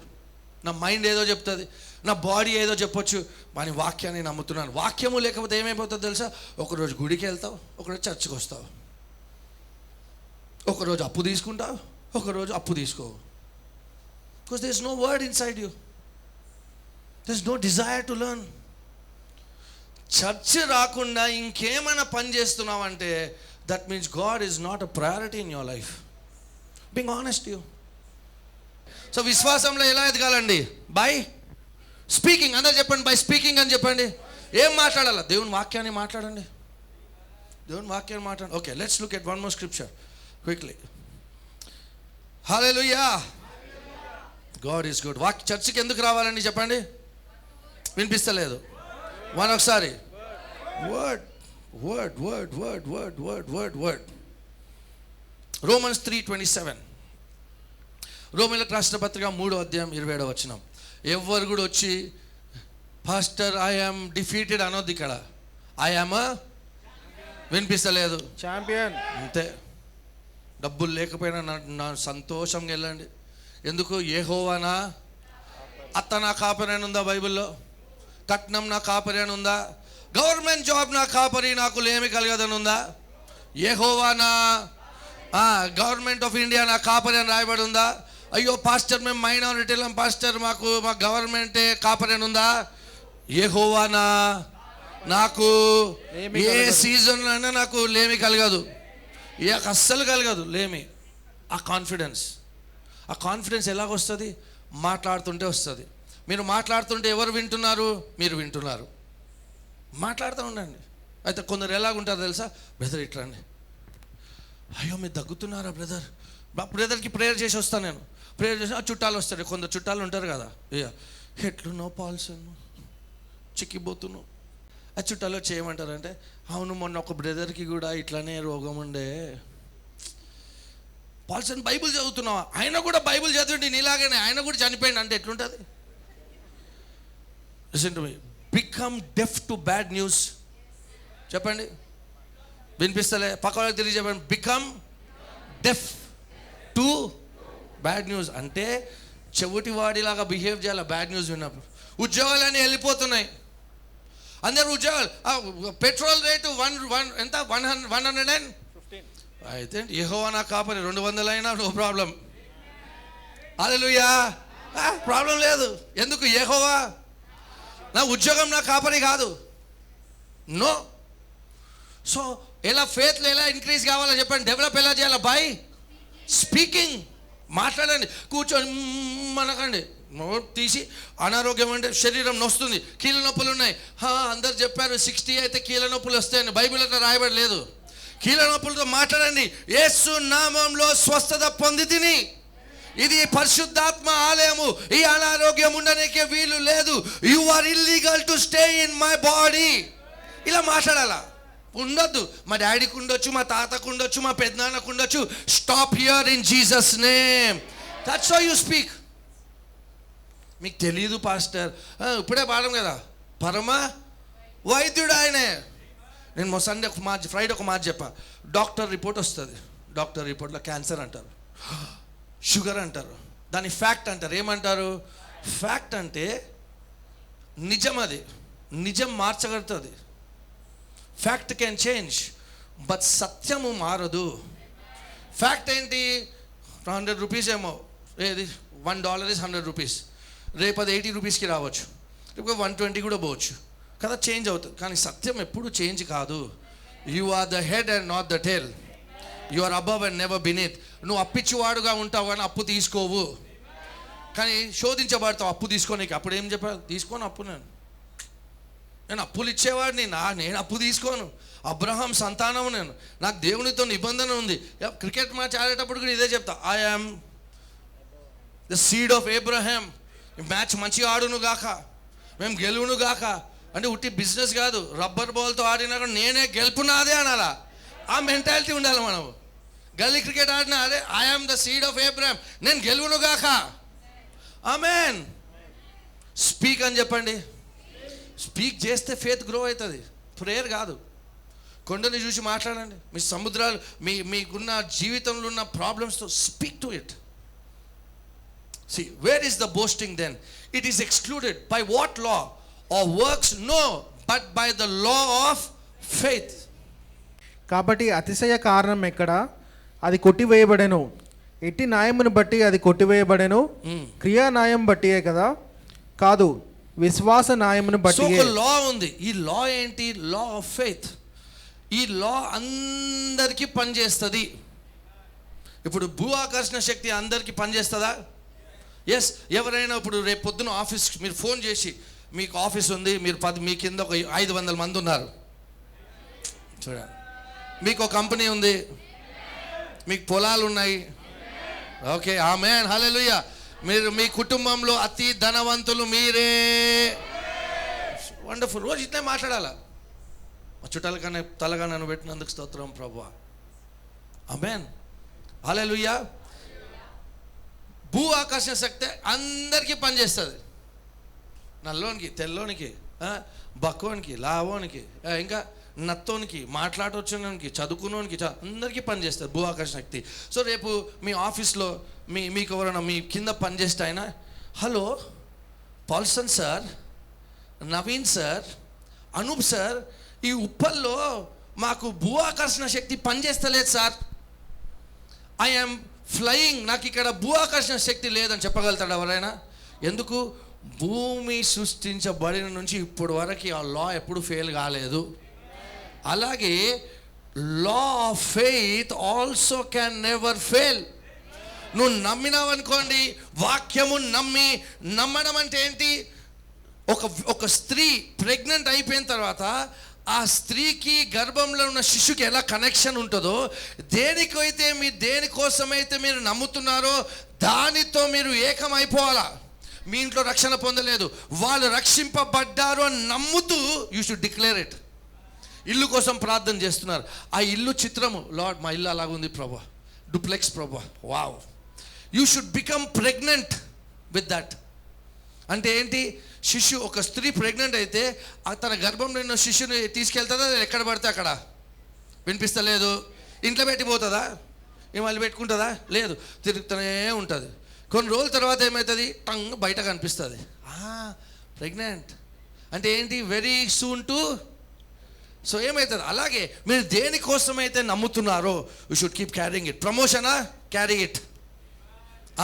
B: నా మైండ్ ఏదో చెప్తుంది, నా బాడీ ఏదో చెప్పొచ్చు, వాని వాక్యాన్ని నమ్ముతున్నాను. వాక్యము లేకపోతే ఏమైపోతుందో తెలుసా? ఒకరోజు గుడికి వెళ్తావు, ఒకరోజు చర్చికి వస్తావు, ఒకరోజు అప్పు తీసుకుంటావు, ఒకరోజు అప్పు తీసుకోవు. Because there is no word inside you, there is no desire to learn. Church రాకుండా ఇంకేమైనా పని చేస్తున్నావు అంటే that means God is not a priority in your life. Being honest you. So విశ్వాసంలో ఎలా ఎదగాలండి? By speaking. అందరూ చెప్పండి, బై స్పీకింగ్ అని చెప్పండి. ఏం మాట్లాడాలా? దేవుని వాక్యాన్ని మాట్లాడండి, దేవుని వాక్యాన్ని మాట్లాడండి. Okay, let's look at one more scripture quickly. Hallelujah, God is good. చర్చికి ఎందుకు రావాలండి చెప్పండి? వినిపిస్తలేదు. ఒకసారి word word word word word word word word. Romans 3:27. రోమీయులకు రాసిన పత్రిక 3:27. ఎవరు కూడా వచ్చి పాస్టర్ ఐ యామ్ డిఫీటెడ్ అనొద్దు ఇక్కడ. ఐ యామ్ వినిపిస్తలేదు
C: ఛాంపియన్.
B: అంతే. డబ్బులు లేకపోయినా నా సంతోషంగా వెళ్ళండి. ఎందుకు? యెహోవానా అత్త నా కాపరి అని ఉందా బైబిల్లో? కట్నం నా కాపరి అని ఉందా? గవర్నమెంట్ జాబ్ నా కాపరి, నాకు లేమి కలగదని ఉందా? యెహోవానా గవర్నమెంట్ ఆఫ్ ఇండియా నా కాపరి అని రాయబడి ఉందా? అయ్యో పాస్టర్ మేము మైనారిటీలం పాస్టర్, మా గవర్నమెంటే కాపరి అని ఉందా? యెహోవానా నాకు ఏ సీజన్లో అయినా నాకు లేమి కలగదు, అస్సలు కలగదు లేమి. ఆ కాన్ఫిడెన్స్ ఎలాగొస్తుంది? మాట్లాడుతుంటే వస్తుంది. మీరు మాట్లాడుతుంటే ఎవరు వింటున్నారు? మీరు వింటున్నారు. మాట్లాడుతూ ఉండండి. అయితే కొందరు ఎలాగుంటారు తెలుసా? బ్రదర్ ఇట్లా అండి, అయ్యో మీరు దగ్గుతున్నారా బ్రదర్? బ్రదర్కి ప్రేయర్ చేసి వస్తాను నేను. ప్రేయర్ చేసి చుట్టాలు వస్తారు, కొందరు చుట్టాలు ఉంటారు కదా, ఎట్లున్నావు పాల్సన్, చిక్కిపోతున్నావు. ఆ చుట్టాలో చేయమంటారంటే, అవును మొన్న ఒక బ్రదర్కి కూడా ఇట్లానే రోగం ఉండే. పాల్సన్ బైబిల్ చదువుతున్నావా? ఆయన కూడా బైబిల్ చదివిండి నీలాగానే, ఆయన కూడా చనిపోయింది అంటే ఎట్లుంటుంది? Listen to me. Become deaf to bad news. చెప్పండి, వినిపిస్తలే? పక్క వాళ్ళకి తిరిగి చెప్పండి. Become deaf to bad news అంటే చెవిటి వాడిలాగా బిహేవ్ చేయాలి బ్యాడ్ న్యూస్ విన్నప్పుడు. ఉద్యోగాలన్నీ వెళ్ళిపోతున్నాయి, అందరు ఉద్యోగాలు. పెట్రోల్ రేటు ఎంత 115. అయితే యెహోవా నా కాపరి, 200 అయినా నో ప్రాబ్లం. హల్లెలూయా, ప్రాబ్లం లేదు. ఎందుకు? యెహోవా నా ఉద్యోగం నా కాపరి కాదు. నో. సో ఎలా ఫేత్లో ఎలా ఇంక్రీజ్ కావాలో చెప్పండి, డెవలప్ ఎలా చేయాలి? By speaking. మాట్లాడండి, కూర్చొని మనకండి తీసి. అనారోగ్యం అంటే శరీరం నొస్తుంది, కీళ్ళ నొప్పులు ఉన్నాయి. అందరు చెప్పారు 60 అయితే కీళ్ళ నొప్పులు వస్తాయని, బైబిల్ అట్లా రాయబడి లేదు. కీళ్ళ నొప్పులతో మాట్లాడండి. యేసు నామంలో స్వస్థత పొందితిని. ఇది పరిశుద్ధాత్మ ఆలయము, ఈ అనారోగ్యం ఉండడానికి వీలు లేదు. You are illegal to stay in my body. ఇలా మాట్లాడాలా? ఉండొద్దు. మా డాడీకి ఉండొచ్చు, మా తాతకు ఉండొచ్చు, మా పెద్దనాన్నకు ఉండొచ్చు. Stop here in Jesus name. That's how you speak. మీకు తెలియదు పాస్టర్, ఇప్పుడే పాడడం కదా, పరమ వైద్యుడు ఆయనే. నేను సండే ఫ్రైడే ఒక మాట చెప్పా. డాక్టర్ రిపోర్ట్ వస్తుంది, డాక్టర్ రిపోర్ట్లో క్యాన్సర్ అంటారు, షుగర్ అంటారు, దాన్ని ఫ్యాక్ట్ అంటారు. ఏమంటారు? ఫ్యాక్ట్ అంటే నిజం, అది నిజం మార్చగలుగుతుంది. ఫ్యాక్ట్ కెన్ చేంజ్, బట్ సత్యము మారదు. ఫ్యాక్ట్ ఏంటి? 100 రూపీస్ ఏమో, ఏది $1 is 100 రూపీస్. రేపు అది 80 రూపీస్కి రావచ్చు, రేపు 120 కూడా పోవచ్చు కదా, చేంజ్ అవుతుంది. కానీ సత్యం ఎప్పుడు చేంజ్ కాదు. You are the head and not the tail. You are above and never beneath. నువ్వు అప్పిచ్చివాడుగా ఉంటావు కానీ అప్పు తీసుకోవు, కానీ శోధించబడతావు అప్పు తీసుకోనికి. అప్పుడు ఏం చెప్పారు? తీసుకోను అప్పు నేను. నేను అప్పులు ఇచ్చేవాడిని, నేను అప్పు తీసుకోను. అబ్రహాం సంతానం నేను, నాకు దేవునితో నిబంధన ఉంది. క్రికెట్ మ్యాచ్ ఆడేటప్పుడు కూడా ఇదే చెప్తా, I am the seed of Abraham. Match మంచిగా ఆడును గాక, మేము గెలువును గాక. అంటే ఉట్టి బిజినెస్ కాదు, రబ్బర్ బాల్తో ఆడినా కూడా నేనే గెలుపునాదే అనాలా. ఆ మెంటాలిటీ ఉండాలి మనం. గల్లీ క్రికెట్ ఆడినా అదే, I am the seed of Abraham, నేను గెలువును గాక. ఆమేన్. స్పీక్ అని చెప్పండి. స్పీక్ చేస్తే ఫేత్ గ్రో అవుతుంది, ప్రేయర్ కాదు. కొండని చూసి మాట్లాడండి. మీ సముద్రాలు, మీకున్న జీవితంలో ఉన్న ప్రాబ్లమ్స్తో speak to it. See, where is the boasting then? It is excluded. By what law or works? No, but by the law of faith.
C: కాబట్టి అతిశయ కారణం ఎక్కడ? అది కొట్టివేయబడెను. ఎట్టి న్యాయమును బట్టి అది కొట్టివేయబడెను. క్రియా న్యాయం బట్టియే కదా? కాదు, విశ్వాస న్యాయమును బట్టి.
B: ఒక లా ఉంది. ఈ లా ఏంటి? లా ఆఫ్ ఫెయిత్. ఈ లా అందరికీ పనిచేస్తుంది. ఇప్పుడు భూ ఆకర్షణ శక్తి అందరికీ పనిచేస్తుందా? ఎస్. ఎవరైనా ఇప్పుడు రేపు పొద్దున ఆఫీస్ మీరు ఫోన్ చేసి, మీకు ఆఫీస్ ఉంది, మీరు మీ కింద ఒక 500 మంది ఉన్నారు చూడండి, మీకు ఒక కంపెనీ ఉంది, మీకు పొలాలు ఉన్నాయి, ఓకే, ఆమేన్, హల్లెలూయా. మీరు మీ కుటుంబంలో అతి ధనవంతులు మీరే. వండర్ఫుల్. రోజు ఇట్లే మాట్లాడాలా. మా చుట్టాల కన్నా తలగా నన్ను పెట్టినందుకు స్తోత్రం ప్రభువా, ఆమేన్, హల్లెలూయా. భూ ఆకర్షణ శక్తి అందరికీ పనిచేస్తుంది. నల్లోనికి, తెల్లోనికి, బక్కోనికి, లావోనికి, ఇంకా నత్తోనికి, మాట్లాడవచ్చునికి, చదువుకున్నోనికి, అందరికీ పనిచేస్తుంది భూ ఆకర్షణ శక్తి. సో రేపు మీ ఆఫీస్లో మీకు ఎవరైనా మీ కింద పనిచేస్తే ఆయన, hello Paulson sir, Naveen sir, Anoop sir, ఈ ఉప్పల్లో మాకు భూ ఆకర్షణ శక్తి పనిచేస్తలేదు సార్, ఐ యామ్ ఫ్లయింగ్, నాకు ఇక్కడ భూ ఆకర్షణ శక్తి లేదని చెప్పగలుగుతాడు ఎవరైనా? ఎందుకు? భూమి సృష్టించబడిన నుంచి ఇప్పుడు వరకు ఆ లా ఎప్పుడు ఫెయిల్ కాలేదు. అలాగే లా of faith also can never fail. నువ్వు నమ్మినావు అనుకోండి, వాక్యము నమ్మడం అంటే ఏంటి? ఒక స్త్రీ ప్రెగ్నెంట్ అయిపోయిన తర్వాత ఆ స్త్రీకి గర్భంలో ఉన్న శిశువుకి ఎలా కనెక్షన్ ఉంటుందో, దేనికోసమైతే మీరు నమ్ముతున్నారో దానితో మీరు ఏకమైపోవాలా. మీ ఇంట్లో రక్షణ పొందలేదు, వాళ్ళు రక్షింపబడ్డారు అని నమ్ముతూ యూ షుడ్ డిక్లేర్ ఇట్. ఇల్లు కోసం ప్రార్థన చేస్తున్నారు, ఆ ఇల్లు చిత్రము, లార్డ్ మా ఇల్లు అలాగుంది ప్రభా, డూప్లెక్స్ ప్రభా, wow. You should become pregnant with that. అంటే ఏంటి? ఒక స్త్రీ ప్రెగ్నెంట్ అయితే తన గర్భంలో ఉన్న శిశువుని తీసుకెళ్తుందా? ఎక్కడ పడితే అక్కడ. వినిపిస్తలేదు? ఇంట్లో పెట్టిపోతుందా? మళ్ళీ పెట్టుకుంటుందా? లేదు, తిరుగుతూనే ఉంటుంది. కొన్ని రోజుల తర్వాత ఏమవుతుంది? టంగ్ బయట కనిపిస్తుంది, ప్రెగ్నెంట్. అంటే ఏంటి? Very soon to. సో ఏమవుతుంది? అలాగే మీరు దేనికోసమైతే నమ్ముతున్నారో you should keep carrying it. ప్రమోషనా? Carry it.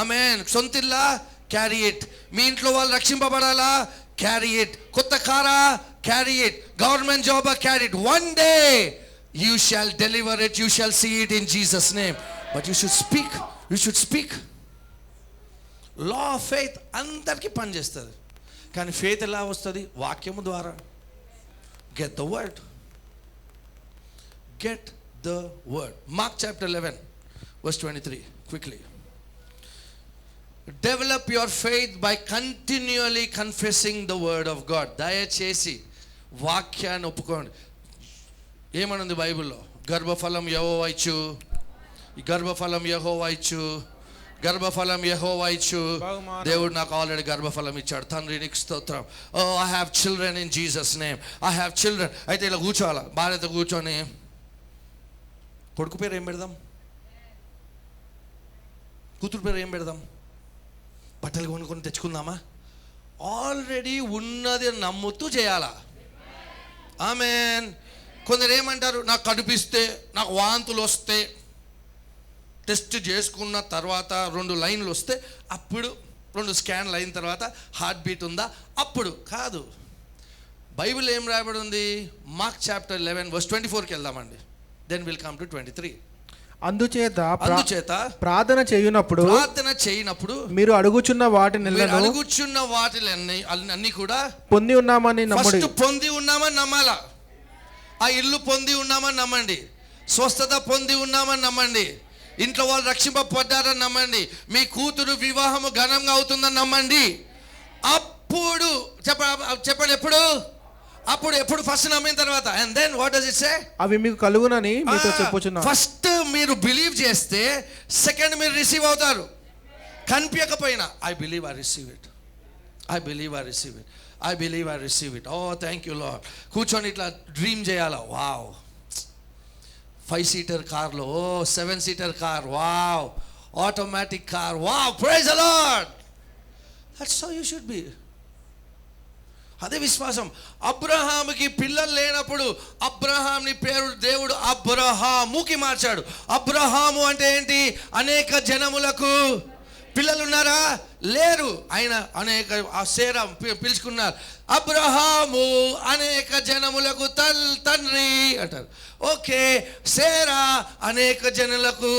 B: ఆమేన్. సొంతిల్లా? Carry it. మీ ఇంట్లో వాళ్ళు రక్షింపబడాలా? Carry it. కొత్త కారా? Carry it. Government job? Carry it. One day you shall deliver it, you shall see it in Jesus name. But you should speak, you should speak. Law of faith అందరికీ పనిచేస్తుంది. కానీ ఫెయిత్ ఎలా వస్తుంది? వాక్యము ద్వారా. Get the word, get the word. Mark chapter 11 verse 23 quickly. Develop your faith by continually confessing the word of God. దయచేసి వాక్యాన్ని ఒప్పుకోండి. ఏమనుంది బైబిల్లో? గర్భఫలం యెహోవా ఇచ్చు, గర్భఫలం యెహోవా ఇచ్చు, గర్భఫలం యెహోవా ఇచ్చు. దేవుడు నాకు ఆల్రెడీ గర్భఫలం ఇచ్చాడు. తండ్రి నీకు స్తోత్రం. Oh I have children in Jesus name, I have children. అయితే ఇలా కూర్చోవాలా, భార్యతో కూర్చొని కొడుకు పేరు ఏం పెడదాం, కూతురు పేరు ఏం పెడదాం, బట్టలు కొనుక్కొని తెచ్చుకుందామా? ఆల్రెడీ ఉన్నది నమ్ముతూ చేయాలా. ఆమేన్. కొందరు ఏమంటారు, నాకు కనిపిస్తే, నాకు వాంతులు వస్తే, టెస్ట్ చేసుకున్న తర్వాత 2 లైన్లు వస్తే అప్పుడు, 2 స్కాన్లు అయిన తర్వాత హార్ట్ బీట్ ఉందా అప్పుడు కాదు. బైబిల్ ఏం రాయబడి ఉంది? మార్క్ చాప్టర్ 11 verse 24కి వెళ్దామండి. Then will come to 23.
C: అందుచేత
B: ప్రార్థన
C: చేయునప్పుడు మీరు అడుగుచున్న
B: వాటిలన్నీ అన్ని కూడా
C: పొంది ఉన్నామని నమ్ముడి.
B: ఫస్ట్ పొంది ఉన్నామని నమ్మాలా. ఆ ఇల్లు పొంది ఉన్నామని నమ్మండి, స్వస్థత పొంది ఉన్నామని నమ్మండి, ఇంట్లో వాళ్ళు రక్షింపబడ్డారని నమ్మండి, మీ కూతురు వివాహము ఘనంగా అవుతుందని నమ్మండి. అప్పుడు చెప్పండి ఎప్పుడు ఫస్ట్ నమ్మిన తర్వాత. And then what does it say?
C: అవి మీకు కలుగునని మీతో చెప్పుచున్నాను.
B: ఫస్ట్ మీరు బిలీవ్ చేస్తే సెకండ్ మీరు రిసీవ్ అవుతారు. కనిపించకపోయినా I believe I receive it. Oh thank you lord. కూర్చొని ఇట్లా డ్రీమ్ చేయాలా. వావ్, 5-సీటర్ కార్లో, seven seater car, wow, automatic car, wow, praise the lord. That's how you should be. అదే విశ్వాసం. అబ్రహాముకి పిల్లలు లేనప్పుడు అబ్రహాంని పేరు దేవుడు అబ్రహాముకి మార్చాడు. అబ్రహాము అంటే ఏంటి? అనేక జనములకు పిల్లలు ఉన్నారా? లేరు. ఆయన అనేక సేరా పిలుచుకున్నారు. అబ్రహాము అనేక జనములకు తండ్రి అంటారు. ఓకే, సేరా అనేక జనులకు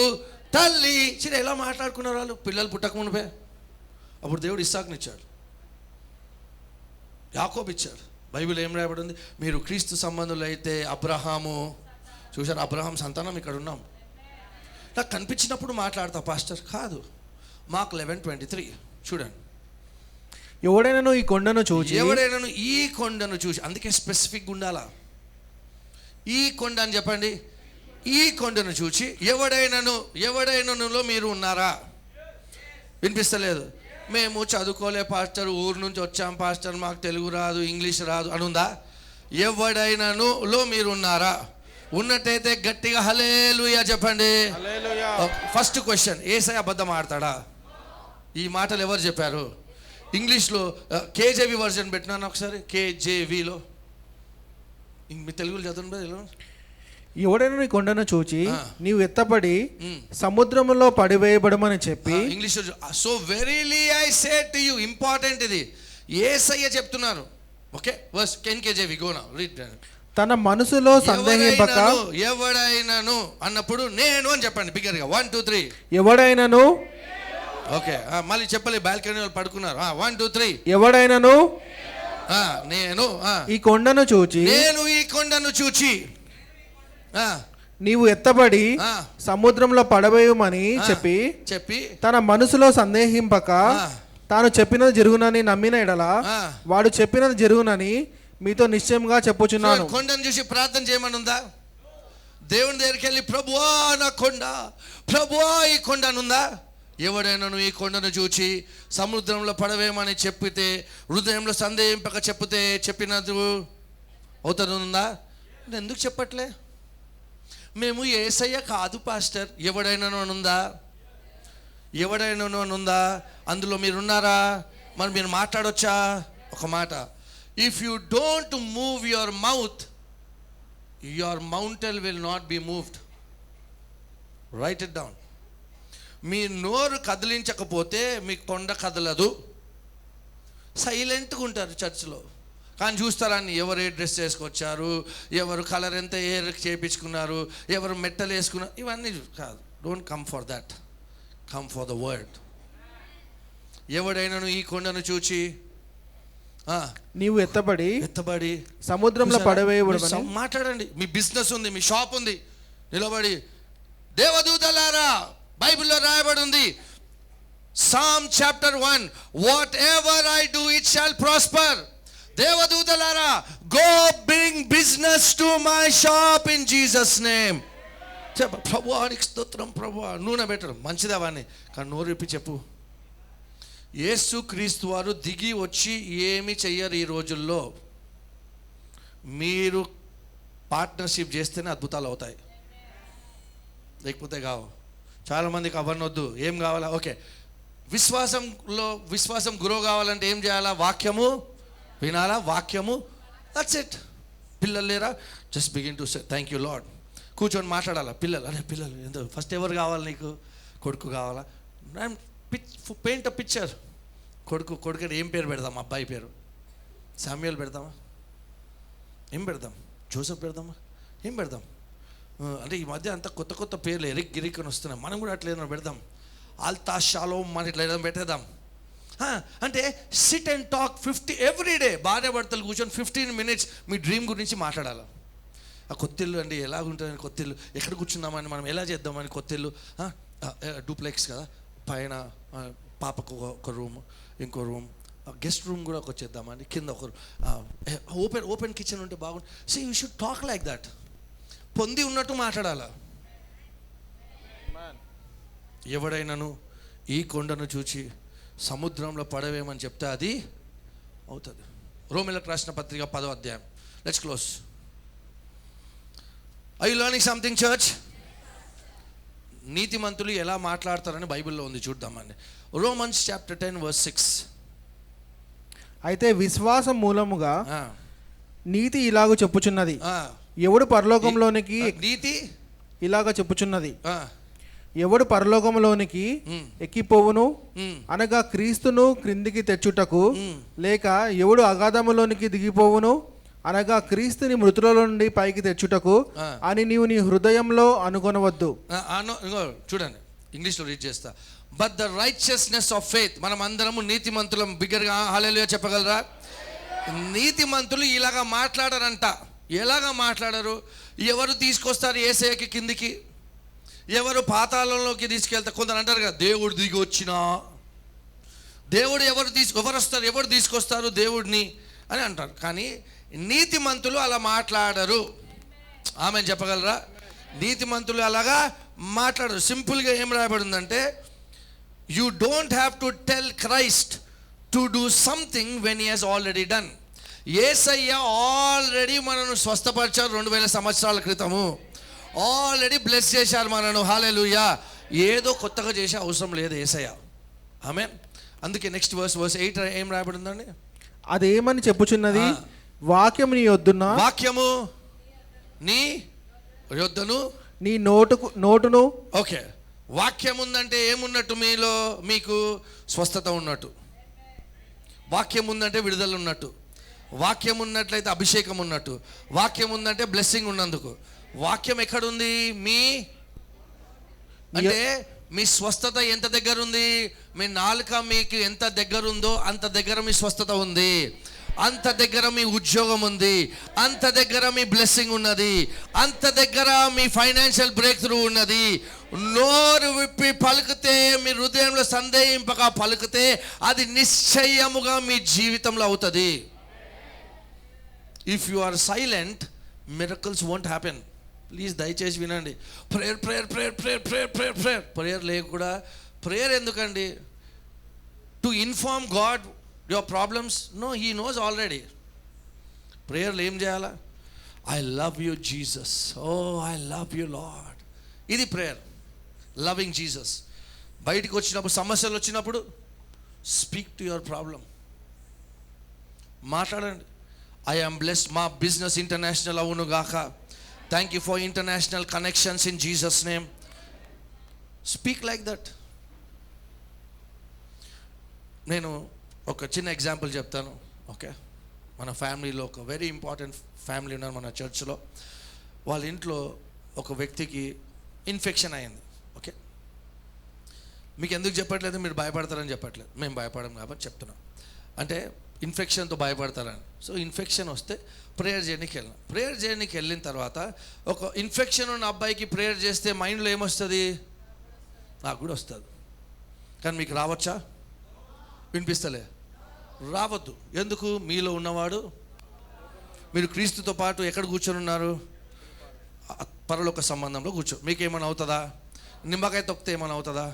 B: తల్లి. చిన్న ఎలా మాట్లాడుకున్నారు వాళ్ళు పిల్లలు పుట్టకముందే. అప్పుడు దేవుడు ఇస్సాకునిచ్చాడు, యాకోబు ఇచ్చాడు. బైబిల్ ఏం రాయబడి ఉంది? మీరు క్రీస్తు సంబంధులు అయితే అబ్రహాము. చూశారు, అబ్రహాం సంతానం ఇక్కడ ఉన్నాం. నాకు కనిపించినప్పుడు మాట్లాడతా పాస్టర్ కాదు. మార్క్ 11:23 చూడండి.
C: ఎవడైనాను ఈ కొండను చూసి, అందుకే స్పెసిఫిక్గా ఉండాలా. ఈ కొండ అని చెప్పండి. ఈ కొండను చూచి ఎవడైనానులో మీరు ఉన్నారా? వినిపిస్తలేదు. మేము చదువుకోలే పాస్టర్, ఊరు నుంచి వచ్చాం పాస్టర్, మాకు తెలుగు రాదు, ఇంగ్లీష్ రాదు అని ఉందా? ఎవడైనానులో మీరు ఉన్నారా? ఉన్నట్టయితే గట్టిగా హల్లెలూయా చెప్పండి. ఫస్ట్ క్వశ్చన్, యేసయ్య అబద్ధం ఆడతాడా? ఈ మాటలు ఎవరు చెప్పారు? ఇంగ్లీష్లో కేజేవి వర్జన్ పెట్టినాను ఒకసారి. కేజేవిలో మీ తెలుగులో చదువు. ఎవడైనా నీ కొండను చూచి నీవు ఎత్తపడి సముద్రంలో పడివేయబడమని చెప్పి.
B: English so verily I say to you. Important ఇది. యేసయ్య చెప్తున్నారు. Okay, verse KJV go now read.
C: తన మనసులో సందేహింపక.
B: ఎవడైనాను అన్నప్పుడు నేను అని చెప్పండి బిగ్గరగా. 1 2 3.
C: ఎవడైనాను.
B: ఓకే, మళ్ళీ చెప్పలే. బాల్కనీ వాళ్ళు పడుకున్నారు. 1 2 3.
C: ఎవడైనాను
B: నేను
C: ఈ కొండను చూచి.
B: నేను ఈ కొండను చూచి
C: నీవు ఎత్తబడి సముద్రంలో పడవేయమని చెప్పి తన మనసులో సందేహింపక తాను చెప్పినది జరుగునని నమ్మిన ఎడల వాడు చెప్పినది జరుగునని మీతో నిశ్చయంగా చెప్పుచున్నాను.
B: కొండను చూసి ప్రార్థన చేయమని ఉందా? దేవుని దగ్గరికి వెళ్ళి ప్రభువా నా కొండ, ప్రభువా ఈ కొండ అనుందా? ఎవడైనాను ఈ కొండను చూచి సముద్రంలో పడవేయమని చెప్పితే, హృదయంలో సందేహింపక చెప్పినది అవుతుందా? ఎందుకు చెప్పట్లే? మేము యేసయ్య కాదు పాస్టర్. ఎవడైనాను అనుందా? అందులో మీరున్నారా? మరి మీరు మాట్లాడొచ్చా? ఒక మాట, if you don't move your mouth, your mountain will not be moved. Write it down. మీ నోరు కదిలించకపోతే మీ కొండ కదలదు. సైలెంట్గా ఉంటారు చర్చ్లో, కానీ చూస్తారని ఎవరు ఏ డ్రెస్ వేసుకొచ్చారు, ఎవరు కలర్ ఎంత హెయిర్ చేయించుకున్నారు, ఎవరు మెట్టలు వేసుకున్నారు, ఇవన్నీ కాదు. Don't come for that, come for the word. ఎవడైనాను ఈ కొండను చూచి
C: నీవు ఎత్తబడి సముద్రంలో పడవేయబడమని
B: మాట్లాడండి. మీ బిజినెస్ ఉంది, మీ షాప్ ఉంది, నిలబడి దేవదూతలారా, బైబిల్లో రాయబడి ఉంది Psalm chapter 1, whatever I do it shall prosper. దేవదూతలారా, go bring business to my shop in Jesus name. ప్రభువా నీకు స్తోత్రం, ప్రభువా నూనె పెట్టడం మంచిదవాన్ని, కానీ నోరు విప్పి చెప్పు. యేసు క్రీస్తు వారు దిగి వచ్చి ఏమి చెయ్యరు ఈ రోజుల్లో. మీరు పార్ట్నర్షిప్ చేస్తేనే అద్భుతాలు అవుతాయి, లేకపోతే కావు. చాలామందికి అవన్నొద్దు. ఏం కావాలా? ఓకే, విశ్వాసం గ్రో కావాలంటే ఏం చేయాలా? వాక్యము వినాలా, వాక్యము. That's it. పిల్లలు లేరా? Just begin to say thank you lord. కూర్చొని మాట్లాడాలా. పిల్లలు ఎంత ఫస్ట్ ఎవరు కావాలి నీకు? కొడుకు కావాలా? Paint a picture. కొడుకు ఏం పేరు పెడదాం? అబ్బాయి పేరు శామ్యూయల్ పెడదామా? ఏం పెడదాం? జోసెఫ్ పెడదామా? ఏం పెడదాం? అంటే ఈ మధ్య అంత కొత్త కొత్త పేర్లు ఎరిక్ గిరిక్ అని వస్తున్నాయి. మనం కూడా అట్లా ఏదైనా పెడదాం, ఆల్తా షాలోమ్ మన ఇట్లా ఏదైనా పెట్టేద్దాం. అంటే సిట్ అండ్ టాక్ 50 ఎవ్రీడే. భార్య భర్తలు కూర్చొని 15 minutes మీ డ్రీమ్ గురించి మాట్లాడాలి. ఆ కొత్తిల్లు అండి ఎలాగుంటుందని, కొత్తిల్లు ఎక్కడ కూర్చుందామని, మనం ఎలా చేద్దామని, కొత్తిల్లు డూప్లెక్స్ కదా, పైన పాపకు ఒక రూమ్, ఇంకో రూమ్, గెస్ట్ రూమ్ కూడా ఒక చేద్దామని, కింద ఒక ఓపెన్ కిచెన్ ఉంటే బాగుంటుంది. So you should talk like that. పొంది ఉన్నట్టు మాట్లాడాలా. ఎవడైనాను ఈ కొండను చూచి సముద్రంలో పడవేమని చెప్తే అది అవుతుంది. రోమిలకు రాసిన పత్రిక 10వ అధ్యాయం. Let's close. I you learning something church? నీతిమంతులు ఎలా మాట్లాడతారని బైబిల్లో ఉంది, చూద్దామండి. Romans chapter 10 verse 6.
C: అయితే విశ్వాసం మూలముగా నీతి ఇలాగ చెప్పుచున్నది, ఎవడు పరలోకంలోనికి
B: నీతి
C: ఇలాగ చెప్పుచున్నది, ఎవడు పరలోకంలోనికి ఎక్కిపోవును అనగా క్రీస్తును క్రిందికి తెచ్చుటకు, లేక ఎవడు అగాధములోనికి దిగిపోవును అనగా క్రీస్తుని మృతులలో నుండి పైకి తెచ్చుటకు అని నీవు నీ హృదయంలో అనుకొనవద్దు.
B: చూడండి, ఇంగ్లీష్లో రీడ్ చేస్తా. But the righteousness of faith. మనం అందరము నీతిమంతులం. బిగ్గరగా హల్లెలూయా చెప్పగలరా? నీతిమంతులు ఇలాగా మాట్లాడరంట. ఎలాగా మాట్లాడరు? ఎవరు తీసుకొస్తారు యేసయ్యకి కిందికి, ఎవరు పాతాళంలోకి తీసుకెళ్తారు? కొందరు అంటారు కదా, దేవుడు దిగి వచ్చినా, దేవుడు ఎవరు వస్తారు, ఎవరు తీసుకొస్తారు దేవుడిని అని అంటారు. కానీ నీతిమంతులు అలా మాట్లాడరు. ఆమె చెప్పగలరా? నీతిమంతులు అలాగా మాట్లాడరు. సింపుల్గా ఏం రాయబడిందంటే, you don't have to tell Christ to do something when he has already done. Yesayya already మనను స్వస్థపరిచారు 2000 సంవత్సరాల క్రితము. ఆల్రెడీ బ్లెస్ చేశారు మనను. హల్లెలూయా. ఏదో కొత్తగా చేసే అవసరం లేదు యేసయ్య. ఆమేన్. అందుకే నెక్స్ట్ verse 8 ఏం రాయబడిందండి?
C: అదేమని చెప్పుచున్నది, వాక్యము నీ యొద్దున,
B: వాక్యము నీ యొద్దను,
C: నీ నోటును.
B: ఓకే, వాక్యం ఉందంటే ఏమున్నట్టు? మీలో మీకు స్వస్థత ఉన్నట్టు. వాక్యం ఉందంటే విడుదల ఉన్నట్టు. వాక్యం ఉన్నట్లయితే అభిషేకం ఉన్నట్టు. వాక్యం ఉందంటే బ్లెస్సింగ్ ఉన్నందుకు. వాక్యం ఎక్కడుంది? మీ అంటే మీ స్వస్థత ఎంత దగ్గర ఉంది? మీ నాలుక మీకు ఎంత దగ్గర ఉందో అంత దగ్గర మీ స్వస్థత ఉంది, అంత దగ్గర మీ ఉద్యోగం ఉంది, అంత దగ్గర మీ బ్లెస్సింగ్ ఉన్నది, అంత దగ్గర మీ ఫైనాన్షియల్ బ్రేక్ త్రూ ఉన్నది. నోరు విప్పి పలికితే, మీ హృదయంలో సందేహింపగా పలికితే అది నిశ్చయముగా మీ జీవితంలో అవుతుంది. If you are silent, miracles won't happen. Please దయచేసి వినండి. Prayer prayer prayer prayer prayer prayer prayer prayer లేకుండా ప్రేయర్ ఎందుకండి? To inform God your problems? No, he knows already. ప్రేయర్లు ఏం చేయాలా? I love you Jesus, oh I love you lord. ఇది ప్రేయర్, లవింగ్ జీసస్. బయటికి వచ్చినప్పుడు, సమస్యలు వచ్చినప్పుడు స్పీక్ టు యువర్ ప్రాబ్లం, మాట్లాడండి. ఐ ఆమ్ బ్లెస్డ్, మా బిజినెస్ ఇంటర్నేషనల్ అవును గాక. Thank you for international connections in Jesus name. Speak like that. నేను ఒక చిన్న ఎగ్జాంపుల్ చెప్తాను. ఓకే, మన ఫ్యామిలీలో ఒక వెరీ ఇంపార్టెంట్ ఫ్యామిలీ ఉన్నారు మన చర్చ్లో. వాళ్ళ ఇంట్లో ఒక వ్యక్తికి ఇన్ఫెక్షన్ అయింది. ఓకే, మీకు ఎందుకు చెప్పట్లేదు? మీరు భయపడతారని చెప్పట్లేదు, మేము భయపడం కాబట్టి చెప్తున్నాం. అంటే ఇన్ఫెక్షన్తో భయపడతారని. సో ఇన్ఫెక్షన్ వస్తే ప్రేయర్ చేయడానికి వెళ్ళాం. ప్రేయర్ చేయడానికి వెళ్ళిన తర్వాత ఒక ఇన్ఫెక్షన్ ఉన్న అబ్బాయికి ప్రేయర్ చేస్తే మైండ్లో ఏమొస్తుంది? నాకు కూడా వస్తుంది. కానీ మీకు రావచ్చా? వినిపిస్తలే? రావద్దు. ఎందుకు? మీలో ఉన్నవాడు, మీరు క్రీస్తుతో పాటు ఎక్కడ కూర్చొని ఉన్నారు? పరలోక సంబంధంలో కూర్చో. మీకేమైనా అవుతుందా? నిమ్మకాయ తొక్కితే ఏమైనా అవుతుందా?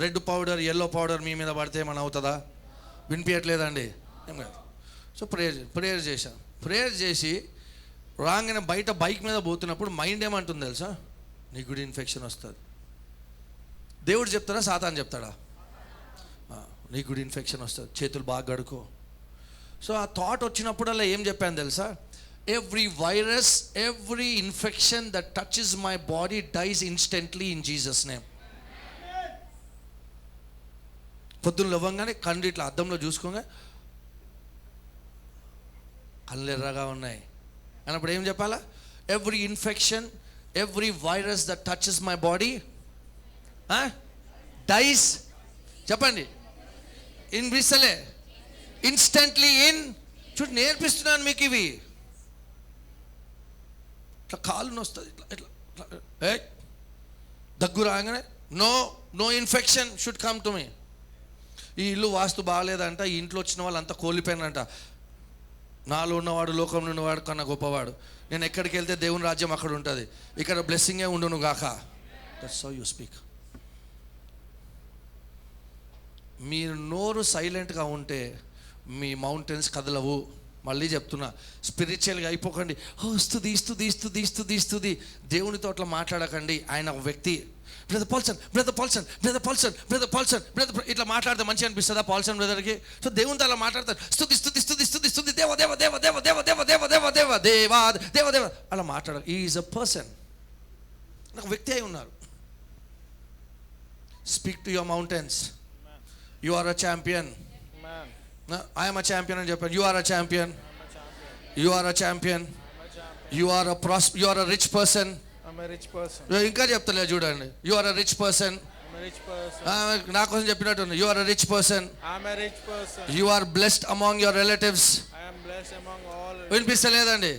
B: రెడ్ పౌడర్, ఎల్లో పౌడర్ మీ మీద పడితే ఏమైనా అవుతుందా? వినిపించట్లేదండి? ఏం కాదు. సో ప్రేయర్ చేశాను. ప్రేయర్ చేసి రాగానే బయట బైక్ మీద పోతున్నప్పుడు మైండ్ ఏమంటుంది తెలుసా? నీకు కూడా ఇన్ఫెక్షన్ వస్తుంది. దేవుడు చెప్తాడా? సాతాను చెప్తాడా? నీకు కూడా ఇన్ఫెక్షన్ వస్తుంది, చేతులు బాగా గడుకో. సో ఆ థాట్ వచ్చినప్పుడల్లా ఏం చెప్పాను తెలుసా? Every virus, every infection that touches my body dies instantly in Jesus name. పొద్దున్న లేవగానే కళ్ళు ఇట్లా అద్దంలో చూసుకోగా కళ్ళు ఎర్రగా ఉన్నాయి అన్నప్పుడు ఏం చెప్పాలా? Every infection every virus that touches my body dies. చెప్పండి, వినిపిస్తలే? ఇన్స్టెంట్లీ చూడు, నేర్పిస్తున్నాను మీకు ఇవి. ఇట్లా కాలు నొస్తుంది, ఇట్లా ఇట్లా ఇట్లా దగ్గు రాగానే no infection should come to me. ఈ ఇల్లు వాస్తు బాగాలేదంట, ఈ ఇంట్లో వచ్చిన వాళ్ళు అంతా కోల్పోయినంట. నాలో ఉన్నవాడు లోకంలో ఉన్నవాడు కన్నా గొప్పవాడు. నేను ఎక్కడికి వెళ్తే దేవుని రాజ్యం అక్కడ ఉంటుంది, ఇక్కడ బ్లెస్సింగే ఉండును గాక. That's how you speak. మీరు నోరు సైలెంట్గా ఉంటే మీ మౌంటైన్స్ కదలవు. మళ్ళీ చెప్తున్నా, స్పిరిచువల్గా అయిపోకండి. ఇస్తుంది ఇస్తుంది ఇస్తుంది ఇస్తుంది ఇస్తుంది. దేవునితో అట్లా మాట్లాడకండి. ఆయన ఒక వ్యక్తి. Brother Paulson, brother Paulson, brother Paulson, brother Paulson, brother ఇట్లా మాట్లాడితే మంచిగా అనిపిస్తుందా పాల్సన్ బ్రదర్కి? సో దేవునితో అలా మాట్లాడతారు. స్తుతి స్తుతి స్తుతి స్తుతి స్తుతి దేవ దేవ దేవ దేవ దేవ దేవ దేవ దేవ దేవ దేవా దేవ దేవ అలా మాట్లాడాలి. ఈజ్ అ పర్సన్, ఒక వ్యక్తి అయి ఉన్నారు. Speak to your mountains. You are a champion. I am a champion అని చెప్పండి. You are a champion. You are a champion. You are a rich person.
C: I'm a rich person.
B: ఇంకా చెప్తలే చూడండి. You are a rich person.
C: I'm a rich person.
B: నా కోసం చెప్పినట్టు. You are a rich person.
C: I'm a rich person.
B: You are blessed among your relatives.
C: I am blessed among all.
B: వినిపిస్తలేదండి?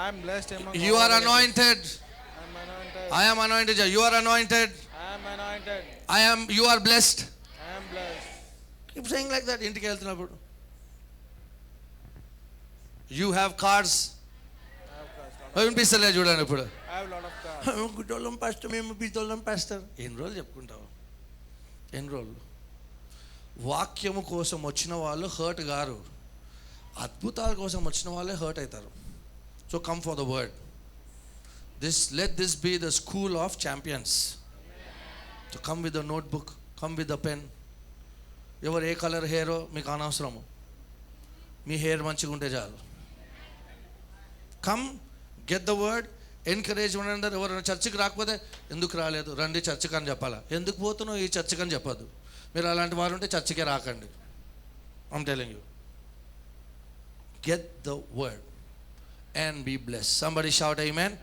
C: I am blessed among all.
B: You are anointed.
C: I am anointed.
B: I am anointed. You are anointed.
C: I am anointed.
B: You are blessed.
C: I am blessed.
B: Keep saying like that. ఇంటికి వెళ్తున్నప్పుడు. You have cars. వినిపిస్తలే చూడండి ఇప్పుడు.
C: I have lot of cars.
B: గుడ్డోళ్ళం పాస్టర్, మేము బీదోళ్ళం పాస్టర్. ఎన్ని రోజులు చెప్పుకుంటావు? ఎన్ని రోజులు? వాక్యము కోసం వచ్చిన వాళ్ళు హర్ట్ గారు, అద్భుతాల కోసం వచ్చిన వాళ్ళే హర్ట్ అవుతారు. So come for the word. Let this be the school of champions. So come with the notebook, come with the pen. ఎవరు ఏ కలర్ హెయిరో మీకు అనవసరము, మీ హెయిర్ మంచిగా ఉంటే చాలు. Come, get the word, encourage అందరు. ఎవరైనా చర్చికి రాకపోతే ఎందుకు రాలేదు, రండి చర్చికి అని చెప్పాలా. ఎందుకు పోతున్నావు ఈ చర్చికి అని చెప్పద్దు. మీరు అలాంటి వారు ఉంటే చర్చికే రాకండి. I'm telling you, get the word and be bless. Somebody shout amen.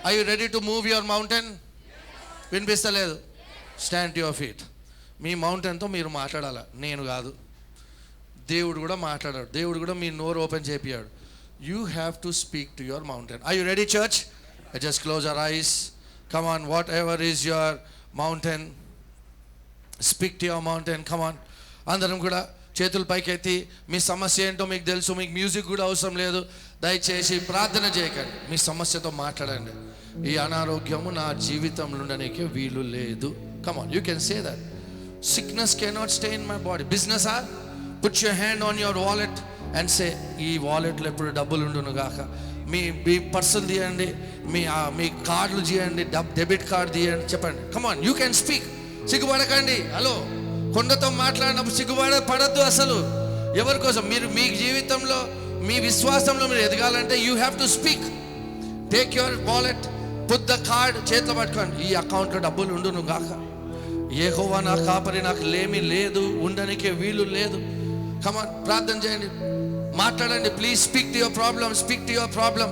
B: Are you ready to move your mountain? వినిపిస్తలేదు? Stand to your feet. మీ మౌంటైన్తో మీరు మాట్లాడాలా, నేను కాదు. దేవుడు కూడా మాట్లాడాడు. దేవుడు కూడా మీ నోరు open చేపియాడు. You have to speak to your mountain. Are you ready, church? Just close your eyes. Come on, whatever is your mountain, speak to your mountain. Come on. అందరం కూడా చేతుల పైకెత్తి మీ సమస్య ఏంటో మీకు తెలుసు. మీకు మ్యూజిక్ కూడా అవసరం లేదు. దయచేసి ప్రార్థన చేయకండి, మీ సమస్యతో మాట్లాడండి. ఈ అనారోగ్యము నా జీవితంలో ఉండడానికి వీలు లేదు. Come on, you can say that. Sickness cannot stay in my body. Business, put your hand on your wallet and say, ఈ వాలెట్లో ఎప్పుడు డబ్బులు ఉండును గాక. మీ పర్సులు తీయండి, మీ కార్డులు తీయండి, డెబిట్ కార్డు తీయండి. చెప్పండి. కమాన్, యూ కెన్ స్పీక్. సిగ్గుపడకండి. హలో, కొండతో మాట్లాడినప్పుడు సిగ్గుపడద్దు అసలు. ఎవరి కోసం? మీరు మీ జీవితంలో మీ విశ్వాసంలో మీరు ఎదగాలంటే you have to speak. Take your wallet, put the card, చేతిలో పట్టుకోండి. ఈ అకౌంట్లో డబ్బులు ఉండును గాక. యెహోవా నా కాపరి, నాకు లేమి లేదు, ఉండనికే వీలు లేదు. కమాన్, ప్రార్థన చేయండి, మాట్లాడండి. Please speak to your problem, speak to your problem.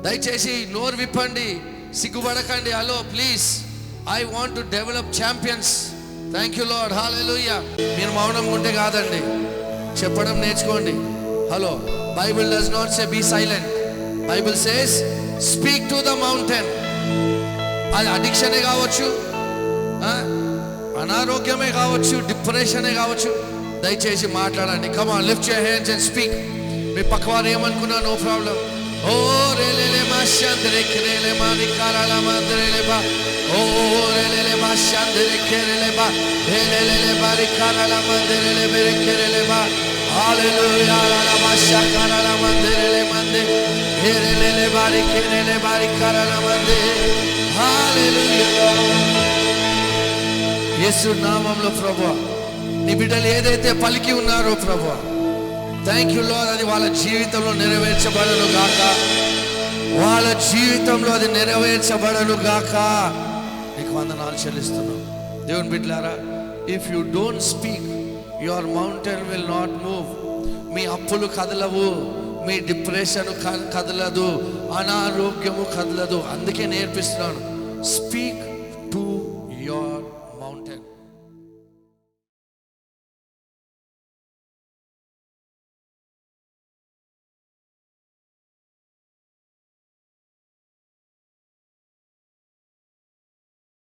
B: దయచేసి నోరు విప్పండి, సిగ్గుపడకండి. Hello, please, I want to develop champions. Thank you lord, hallelujah. మీరు మౌనంగా ఉంటే కాదండి, చెప్పడం నేర్చుకోండి. Hello, Bible does not say be silent. Bible says speak to the mountain. అది అడిక్షనే కావచ్చు, అనారోగ్యమే కావచ్చు, డిప్రెషనే కావచ్చు. దయచేసి మాట్లాడండి. Come on, lift your hands and speak. మీ పక్కవారు ఏమనుకున్నా నో ప్రాబ్లం. ఓ రేలేలే మాషందరే కెరేలే మాని కారాల మందరేలే బా. ఓ రేలేలే మాషందరే కెరేలే బా. రేలేలే బారి కారాల మందరేలే బెరే కెరేలే బా. హల్లెలూయా. లా మాషా కారాల మందరేలే మందే. రేలేలే బారి కెరేలే బారి కారాల మందే. హల్లెలూయా. యేసు నామములో ప్రభువా, నీ బిడ్డలు ఏదైతే పలికి ఉన్నారో ప్రభువా, థ్యాంక్ యూ లార్డ్. అది వాళ్ళ జీవితంలో నెరవేర్చబడను గాక. వాళ్ళ జీవితంలో అది నెరవేర్చబడను గాక. నీకు వందనాలు చెల్లిస్తున్నాం. దేవుని బిడ్డలారా, if you don't speak, your mountain will not move. మీ అప్పులు కదలవు, మీ డిప్రెషన్ కదలదు, అనారోగ్యము కదలదు. అందుకే నేర్పిస్తున్నాను, స్పీక్